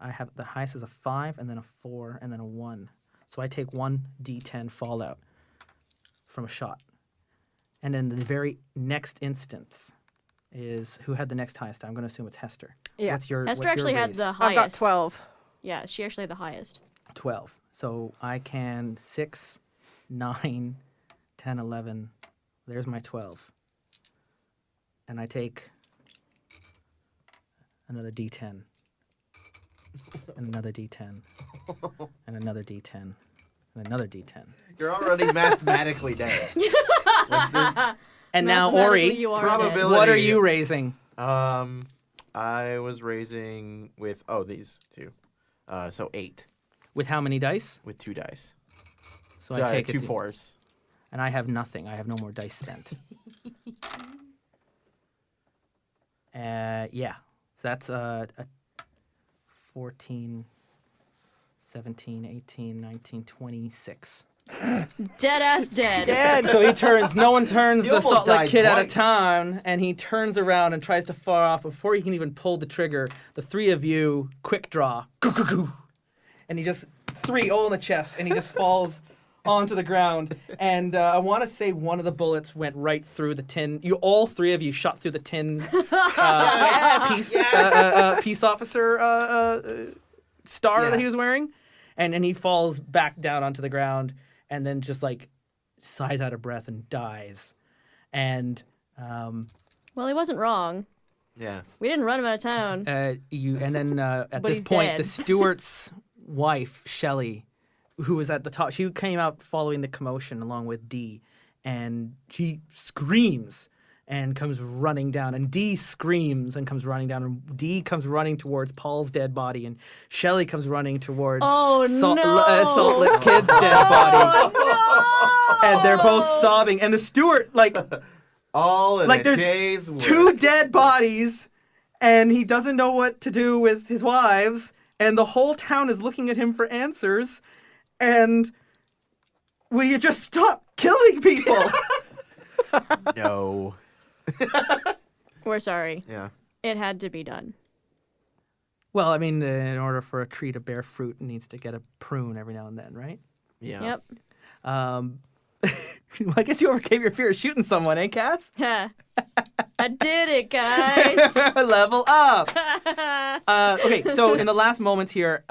Speaker 5: have the highest is a 5, and then a 4, and then a 1. So I take 1 d10 fallout from a shot. And then the very next instance is who had the next highest? I'm going to assume it's Hester.
Speaker 1: Yeah.
Speaker 5: What's your
Speaker 3: Hester
Speaker 5: what's
Speaker 3: actually
Speaker 5: your
Speaker 3: had
Speaker 5: raise?
Speaker 3: the highest.
Speaker 1: I've got 12.
Speaker 3: Yeah, she actually had the highest.
Speaker 5: 12. So I can 6, 9, 10, 11. There's my 12. And I take another d10. And another d10. And another d10. And another d10.
Speaker 4: You're already mathematically dead. Like, there's
Speaker 5: And now,
Speaker 3: Mathematically,
Speaker 5: Ori,
Speaker 3: you are
Speaker 4: probability-
Speaker 5: what are you raising?
Speaker 4: I was raising with these two, so 8
Speaker 5: With how many dice?
Speaker 4: with 2 dice.
Speaker 5: So
Speaker 4: So
Speaker 5: I take
Speaker 4: 2
Speaker 5: it.
Speaker 4: 4s.
Speaker 5: And I have nothing. I have no more dice spent. Yeah. So that's a 14, 17, 18, 19, 26.
Speaker 3: Dead ass dead.
Speaker 1: Dead.
Speaker 5: So he turns, no one turns
Speaker 4: He
Speaker 5: the
Speaker 4: almost
Speaker 5: Salt Lake
Speaker 4: died
Speaker 5: Kid out of
Speaker 4: twice.
Speaker 5: town, and he turns around and tries to fire off. Before he can even pull the trigger, the three of you quick draw. Goo, goo, goo. And he just, 3 all in the chest, and he just falls onto the ground. And I want to say one of the bullets went right through the tin. All 3 of you shot through the tin peace officer star
Speaker 4: Yeah.
Speaker 5: that he was wearing. And he falls back down onto the ground and then just like sighs out of breath and dies. And
Speaker 3: Well, he wasn't wrong.
Speaker 4: Yeah.
Speaker 3: We didn't run him out of town.
Speaker 5: at
Speaker 3: But
Speaker 5: this
Speaker 3: he's
Speaker 5: point,
Speaker 3: dead.
Speaker 5: the steward's wife, Shelley, who was at the top, she came out following the commotion along with Dee, and she screams and comes running down, and Dee screams and comes running down, and Dee comes running towards Paul's dead body, and Shelley comes running towards
Speaker 3: Oh, no.
Speaker 5: Salt Lake Kid's dead body, and they're both sobbing, and the steward, like,
Speaker 4: All in
Speaker 5: Like,
Speaker 4: a
Speaker 5: there's
Speaker 4: day's work.
Speaker 5: 2 dead bodies, and he doesn't know what to do with his wives, and the whole town is looking at him for answers, and will you just stop killing people?
Speaker 4: No.
Speaker 3: We're sorry.
Speaker 4: Yeah.
Speaker 3: It had to be done.
Speaker 5: Well, I mean, in order for a tree to bear fruit, it needs to get a prune every now and then, right?
Speaker 4: Yeah.
Speaker 3: Yep.
Speaker 5: Well, I guess you overcame your fear of shooting someone, eh, Cass?
Speaker 3: Ha. I did it, guys.
Speaker 5: Level up. Okay, so in the last moments here,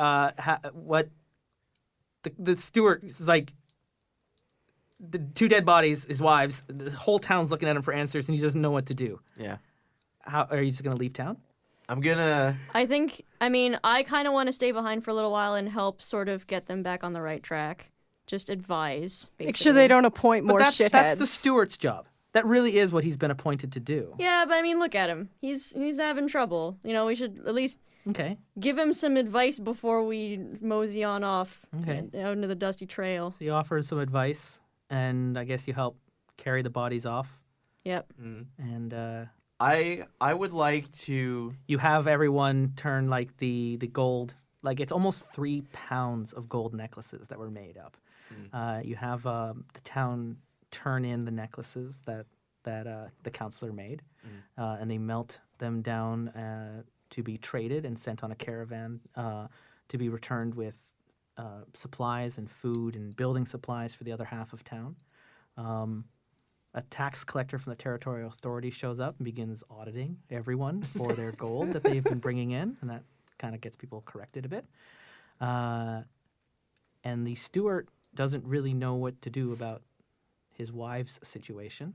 Speaker 5: what the steward is like, the 2 dead bodies, his wives, the whole town's looking at him for answers, and he doesn't know what to do.
Speaker 4: Yeah.
Speaker 5: How are you just gonna leave town?
Speaker 4: I'm gonna.
Speaker 3: I kind of want to stay behind for a little while and help sort of get them back on the right track. Just advise, basically.
Speaker 1: Make sure they don't appoint more
Speaker 5: But
Speaker 1: shitheads.
Speaker 5: that's the steward's job. That really is what he's been appointed to do.
Speaker 3: Yeah, but I mean, look at him. He's having trouble. You know, we should at least
Speaker 5: Okay.
Speaker 3: give him some advice before we mosey on off
Speaker 5: Okay.
Speaker 3: out into the dusty trail.
Speaker 5: So you offer some advice, and I guess you help carry the bodies off,
Speaker 3: Yep.
Speaker 5: and
Speaker 4: I would like to.
Speaker 5: you have everyone turn like the gold, like it's almost 3 pounds of gold necklaces that were made up. You have the town turn in the necklaces that the counselor made, and they melt them down to be traded and sent on a caravan to be returned with supplies and food and building supplies for the other half of town. A tax collector from the Territorial Authority shows up and begins auditing everyone for their gold that they've been bringing in, and that kind of gets people corrected a bit. And the steward doesn't really know what to do about his wife's situation.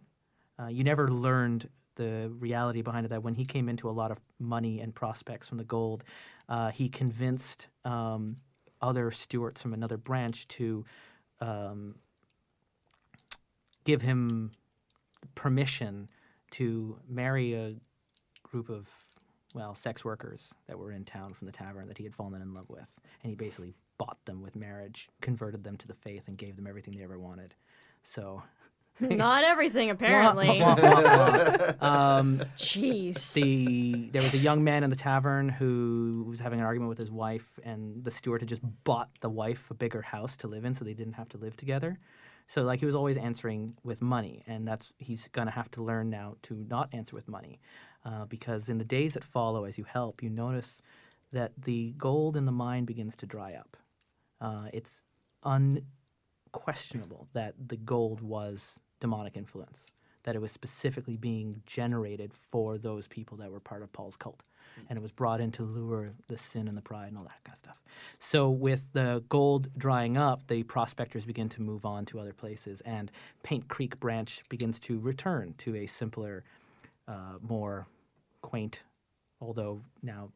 Speaker 5: You never learned the reality behind it, that when he came into a lot of money and prospects from the gold, he convinced other stewards from another branch to give him permission to marry a group of
Speaker 2: sex workers that were in town from the tavern that he had fallen in love with, and he basically bought them with marriage, converted them to the faith, and gave them everything they ever wanted. So.
Speaker 3: Not everything, apparently.
Speaker 2: Jeez. There was a young man in the tavern who was having an argument with his wife, and the steward had just bought the wife a bigger house to live in, so they didn't have to live together. So like he was always answering with money, and he's gonna have to learn now to not answer with money, because in the days that follow, as you help, you notice that the gold in the mine begins to dry up. It's unquestionable that the gold was demonic influence, that it was specifically being generated for those people that were part of Paul's cult. And it was brought in to lure the sin and the pride and all that kind of stuff. So with the gold drying up, the prospectors begin to move on to other places, and Paint Creek branch begins to return to a simpler, more quaint, although now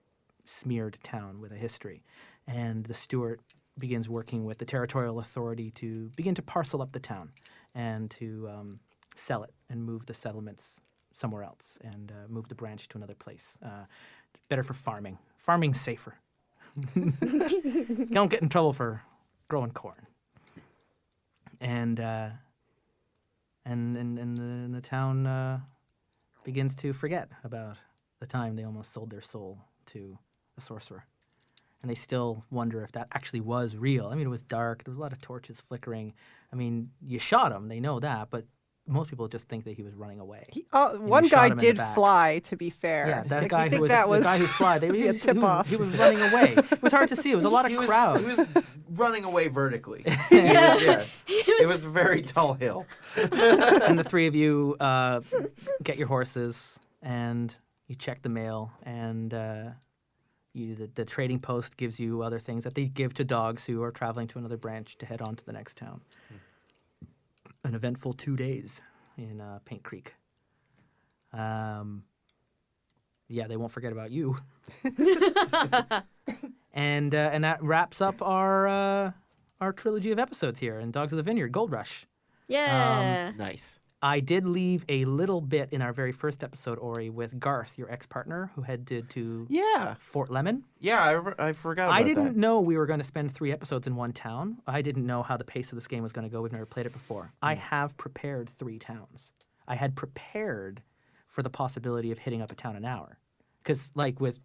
Speaker 2: smeared town with a history. And the steward begins working with the Territorial Authority to begin to parcel up the town and to sell it and move the settlements somewhere else and move the branch to another place. Better for farming. Farming's safer. You don't get in trouble for growing corn. And the town begins to forget about the time they almost sold their soul to a sorcerer. And they still wonder if that actually was real. I mean, it was dark. There was a lot of torches flickering. I mean, you shot him. They know that. But most people just think that he was running away.
Speaker 1: One
Speaker 2: shot
Speaker 1: guy
Speaker 2: him in the
Speaker 1: did
Speaker 2: back.
Speaker 1: fly, to be fair.
Speaker 2: Yeah, that
Speaker 1: I
Speaker 2: guy
Speaker 1: think
Speaker 2: who was
Speaker 1: that
Speaker 2: the guy who flied. He
Speaker 1: a
Speaker 2: was,
Speaker 1: tip-off.
Speaker 2: he was running away. It was hard to see. It was a lot of crowds.
Speaker 4: He was running away vertically. It was a very tall hill.
Speaker 2: And the three of you get your horses and you check the mail, and the trading post gives you other things that they give to dogs who are traveling to another branch to head on to the next town. An eventful 2 days in Paint Creek. Yeah, they won't forget about you. And that wraps up our trilogy of episodes here in Dogs of the Vineyard, Gold Rush.
Speaker 3: Yeah.
Speaker 4: Nice.
Speaker 2: I did leave a little bit in our very first episode, Ori, with Garth, your ex-partner, who headed to Fort Lemon.
Speaker 4: Yeah, I forgot about
Speaker 2: I
Speaker 4: that.
Speaker 2: didn't know we were going to spend 3 episodes in one town. I didn't know how the pace of this game was going to go. We've never played it before. I have prepared 3 towns. I had prepared for the possibility of hitting up a town an hour. Because, like with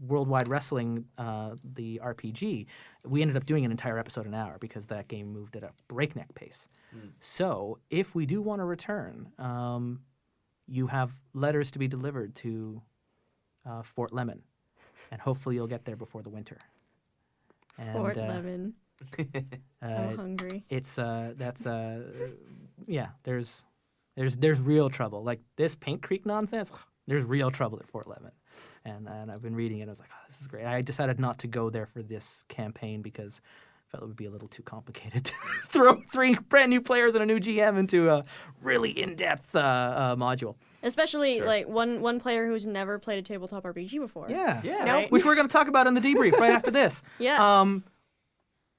Speaker 2: Worldwide Wrestling, the RPG, we ended up doing an entire episode an hour because that game moved at a breakneck pace. So, if we do want to return, you have letters to be delivered to Fort Lemon, and hopefully you'll get there before the winter. And,
Speaker 3: Fort Lemon. I'm hungry.
Speaker 2: It's yeah. There's real trouble. Like this Paint Creek nonsense. There's real trouble at Fort Lemon, and I've been reading it. I was like, oh, this is great. I decided not to go there for this campaign because I felt it would be a little too complicated to throw 3 brand new players and a new GM into a really in-depth module.
Speaker 3: Especially like one player who's never played a tabletop RPG before.
Speaker 2: Yeah.
Speaker 3: Right?
Speaker 2: Which we're going to talk about in the debrief right after this.
Speaker 3: Yeah.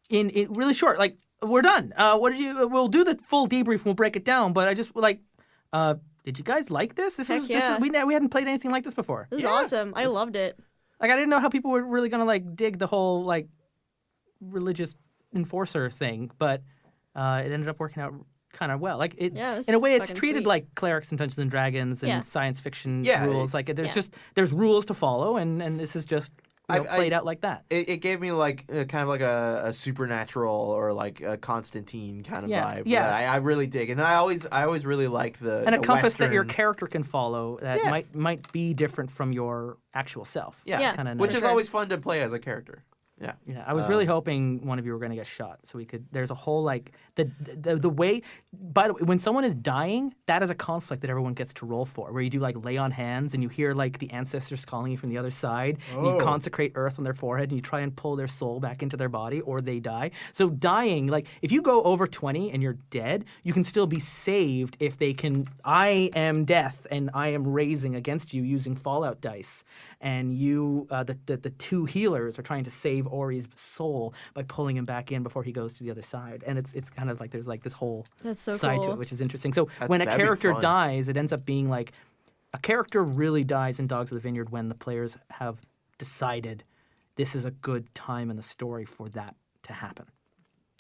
Speaker 2: In really short, like we're done. We'll do the full debrief and we'll break it down. But I just did you guys like this? This
Speaker 3: Heck
Speaker 2: was
Speaker 3: yeah.
Speaker 2: we hadn't played anything like this before.
Speaker 3: This is awesome. I loved it.
Speaker 2: Like I didn't know how people were really gonna like dig the whole like religious enforcer thing, but it ended up working out kind of well. Like it,
Speaker 3: Yeah, it was
Speaker 2: in a way, it's
Speaker 3: fucking
Speaker 2: treated
Speaker 3: sweet.
Speaker 2: like clerics and Dungeons and Dragons and
Speaker 3: Yeah.
Speaker 2: science fiction
Speaker 4: Yeah,
Speaker 2: rules. Like there's rules to follow, and this is just played out like that.
Speaker 4: It gave me like kind of like a supernatural or like a Constantine kind of vibe.
Speaker 2: Yeah.
Speaker 4: that I really dig, and I always really like the
Speaker 2: And a
Speaker 4: the
Speaker 2: compass that your
Speaker 4: Western-
Speaker 2: character can follow that might be different from your actual self.
Speaker 4: Yeah,
Speaker 3: Yeah.
Speaker 2: Kinda
Speaker 4: which
Speaker 2: nice.
Speaker 4: is always fun to play as a character. Yeah.
Speaker 2: Yeah, I was really hoping one of you were going to get shot, so we could. There's a whole like the way. By the way, when someone is dying, that is a conflict that everyone gets to roll for, where you do like lay on hands and you hear like the ancestors calling you from the other side. And you consecrate earth on their forehead and you try and pull their soul back into their body, or they die. So dying, like if you go over 20 and you're dead, you can still be saved if they can. I am death and I am raising against you using Fallout dice, and you the 2 healers are trying to save Ori's soul by pulling him back in before he goes to the other side. And it's kind of like there's like this whole
Speaker 3: That's so
Speaker 2: side to
Speaker 3: cool.
Speaker 2: it, which is interesting. So when a
Speaker 4: that'd be
Speaker 2: character
Speaker 4: fun.
Speaker 2: dies, it ends up being like
Speaker 5: A character really dies in Dogs of the Vineyard when the players have decided this is a good time in the story for that to happen.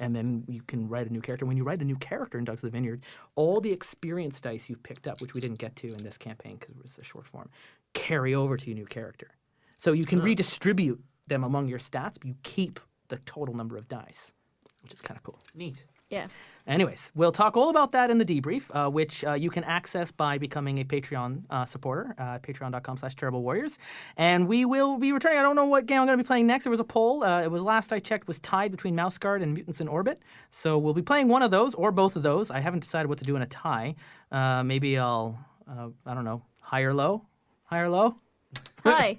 Speaker 5: And then you can write a new character. When you write a new character in Dogs of the Vineyard, all the experience dice you've picked up, which we didn't get to in this campaign because it was a short form, carry over to your new character. So you can redistribute them among your stats, but you keep the total number of dice, which is kind of cool.
Speaker 4: Neat.
Speaker 3: Yeah.
Speaker 5: Anyways, we'll talk all about that in the debrief, which you can access by becoming a Patreon supporter, patreon.com/terriblewarriors. And we will be returning. I don't know what game I'm going to be playing next. There was a poll. It was last I checked was tied between Mouse Guard and Mutants in Orbit. So we'll be playing one of those or both of those. I haven't decided what to do in a tie. Maybe I'll, I don't know, high or low? High or low?
Speaker 3: Hi.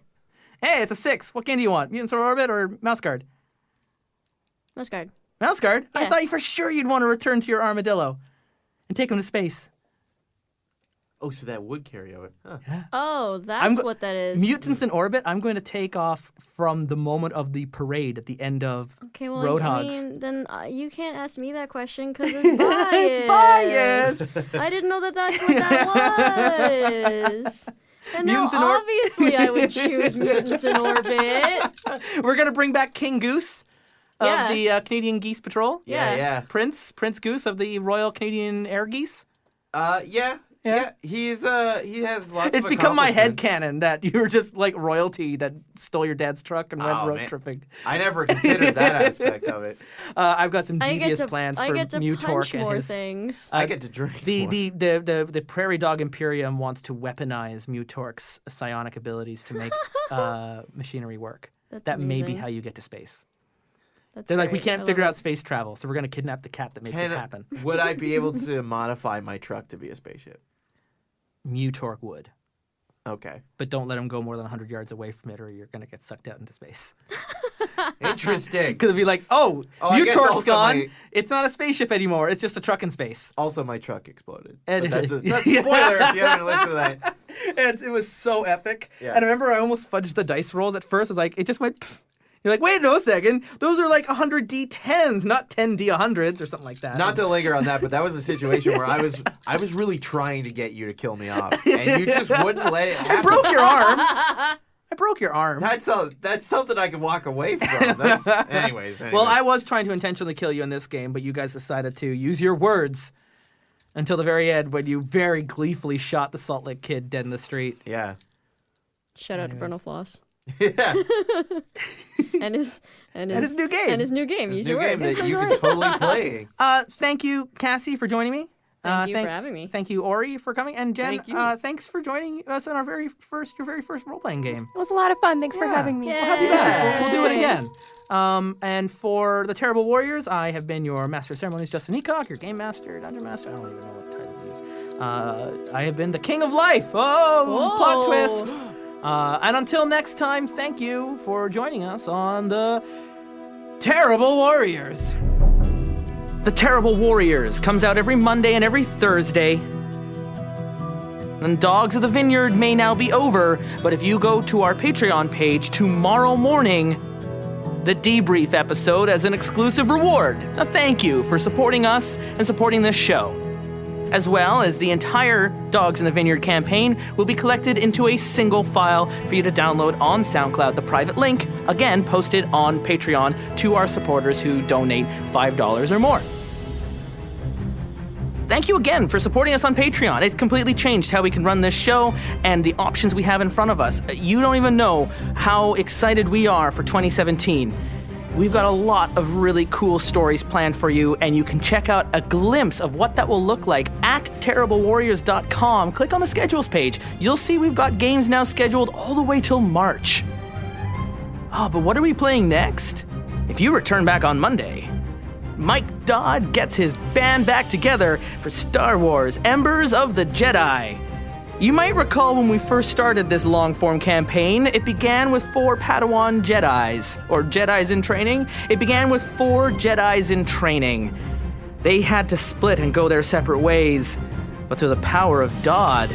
Speaker 5: Hey, it's a 6. What game do you want? Mutants in Orbit or Mouse Guard?
Speaker 3: Mouse Guard.
Speaker 5: Mouse Guard? I
Speaker 3: Yeah.
Speaker 5: thought for sure you'd want to return to your armadillo and take him to space.
Speaker 4: Oh, so that would carry over. Huh.
Speaker 3: Oh, that's what that is.
Speaker 5: Mutants in Orbit, I'm going to take off from the moment of the parade at the end of
Speaker 3: Okay, well,
Speaker 5: Roadhogs.
Speaker 3: I mean, then you can't ask me that question because it's biased.
Speaker 5: It's biased!
Speaker 3: I didn't know that that's what that was. And now,
Speaker 5: Mutants in Orbit.
Speaker 3: obviously, I would choose Mutants in Orbit.
Speaker 5: We're going to bring back King Goose of
Speaker 3: Yeah.
Speaker 5: the Canadian Geese Patrol.
Speaker 3: Yeah.
Speaker 4: Yeah.
Speaker 5: Prince Goose of the Royal Canadian Air Geese.
Speaker 4: Yeah. He has lots
Speaker 5: It's
Speaker 4: of
Speaker 5: become my
Speaker 4: accomplishments.
Speaker 5: headcanon that you were just like royalty that stole your dad's truck and went
Speaker 4: Oh,
Speaker 5: road
Speaker 4: man.
Speaker 5: tripping.
Speaker 4: I never considered that aspect of it.
Speaker 5: I've got some
Speaker 3: I
Speaker 5: devious
Speaker 3: get to,
Speaker 5: plans
Speaker 3: I
Speaker 5: for
Speaker 3: get to
Speaker 5: Mutork
Speaker 3: punch
Speaker 5: and
Speaker 3: more
Speaker 5: his.
Speaker 3: things.
Speaker 4: I get to drink more.
Speaker 5: The Prairie Dog Imperium wants to weaponize Mutork's psionic abilities to make machinery work.
Speaker 3: That's
Speaker 5: That may be
Speaker 3: amazing.
Speaker 5: how you get to space.
Speaker 3: That's
Speaker 5: They're like, we
Speaker 3: great.
Speaker 5: can't
Speaker 3: I
Speaker 5: figure
Speaker 3: love
Speaker 5: out space travel, so we're going to kidnap the cat that makes it happen.
Speaker 4: Would I be able to modify my truck to be a spaceship?
Speaker 5: Mutork would.
Speaker 4: Okay.
Speaker 5: But don't let him go more than 100 yards away from it or you're going to get sucked out into space.
Speaker 4: Interesting.
Speaker 5: Because it'll be like, oh
Speaker 4: I guess
Speaker 5: Mutork's
Speaker 4: also
Speaker 5: gone.
Speaker 4: my-
Speaker 5: It's not a spaceship anymore. It's just a truck in space.
Speaker 4: Also, my truck exploded.
Speaker 5: And-
Speaker 4: But that's a spoiler if you haven't listened to that.
Speaker 5: It was so epic.
Speaker 4: Yeah.
Speaker 5: And I remember I almost fudged the dice rolls at first. It was like, it just went, pff. You're like, wait no second. Those are like 100 D10s, not 10 D100s or something like that.
Speaker 4: Not to linger on that, but that was a situation where I was really trying to get you to kill me off, and you just wouldn't let it
Speaker 5: I
Speaker 4: happen.
Speaker 5: broke your arm. I broke your arm.
Speaker 4: That's something I can walk away from. Anyways.
Speaker 5: Well, I was trying to intentionally kill you in this game, but you guys decided to use your words until the very end when you very gleefully shot the Salt Lake Kid dead in the street.
Speaker 4: Yeah.
Speaker 3: Shout out to Bruno Floss.
Speaker 4: Yeah.
Speaker 3: and his
Speaker 5: new game.
Speaker 3: And his new game.
Speaker 4: It's
Speaker 3: Use
Speaker 4: a new
Speaker 3: your
Speaker 4: game
Speaker 3: words.
Speaker 4: that you can totally play.
Speaker 5: Thank you, Cassie, for joining me.
Speaker 3: Thank you for having me.
Speaker 5: Thank you, Ori, for coming. And Jen,
Speaker 4: Thank you.
Speaker 5: Thanks for joining us on your very first role-playing game.
Speaker 1: It was a lot of fun. Thanks for having me.
Speaker 3: Yay.
Speaker 1: We'll have you back.
Speaker 5: We'll do it again. And for the Terrible Warriors, I have been your Master of Ceremonies, Justin Eacock, your Game Master, Dungeon Master. I don't even know what title to use. I have been the King of Life. Oh, plot twist. And until next time, thank you for joining us on the Terrible Warriors. The Terrible Warriors comes out every Monday and every Thursday. And Dogs of the Vineyard may now be over, but if you go to our Patreon page tomorrow morning, the debrief episode as an exclusive reward, a thank you for supporting us and supporting this show. As well as the entire Dogs in the Vineyard campaign will be collected into a single file for you to download on SoundCloud. The private link, again, posted on Patreon to our supporters who donate $5 or more. Thank you again for supporting us on Patreon. It's completely changed how we can run this show and the options we have in front of us. You don't even know how excited we are for 2017. We've got a lot of really cool stories planned for you, and you can check out a glimpse of what that will look like at terriblewarriors.com. Click on the schedules page. You'll see we've got games now scheduled all the way till March. Oh, but what are we playing next? If you return back on Monday, Mike Dodd gets his band back together for Star Wars Embers of the Jedi. You might recall when we first started this long-form campaign, it began with 4 Padawan Jedis, or Jedis in training. It began with 4 Jedis in training. They had to split and go their separate ways, but through the power of Dodd,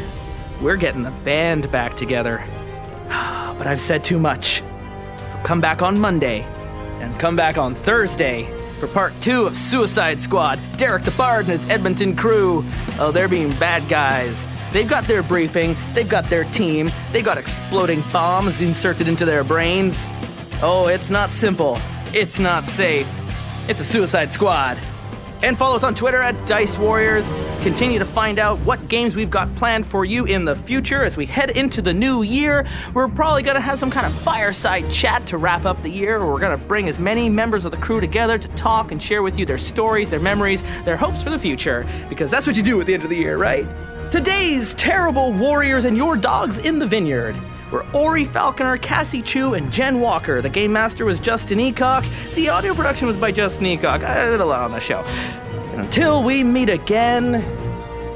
Speaker 5: we're getting the band back together. But I've said too much. So come back on Monday, and come back on Thursday
Speaker 2: for part 2 of Suicide Squad. Derek the Bard and his Edmonton crew. Oh, they're being bad guys. They've got their briefing, they've got their team, they got exploding bombs inserted into their brains. Oh, it's not simple. It's not safe. It's a Suicide Squad. And follow us on Twitter at Dice Warriors. Continue to find out what games we've got planned for you in the future as we head into the new year. We're probably going to have some kind of fireside chat to wrap up the year. We're going to bring as many members of the crew together to talk and share with you their stories, their memories, their hopes for the future. Because that's what you do at the end of the year, right? Today's terrible warriors and your dogs in the Vineyard were Ori Falconer, Cassie Chu, and Jen Walker. The game master was Justin Eacock. The audio production was by Justin Eacock. I did a lot on the show. And until we meet again,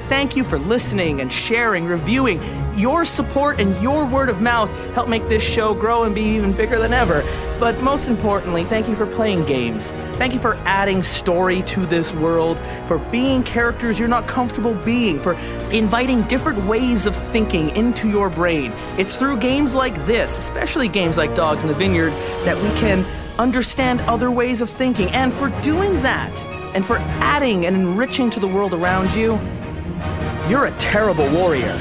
Speaker 2: thank you for listening and sharing, reviewing. Your support and your word of mouth help make this show grow and be even bigger than ever. But most importantly, thank you for playing games. Thank you for adding story to this world, for being characters you're not comfortable being, for inviting different ways of thinking into your brain. It's through games like this, especially games like Dogs in the Vineyard, that we can understand other ways of thinking. And for doing that, and for adding and enriching to the world around you, you're a terrible warrior.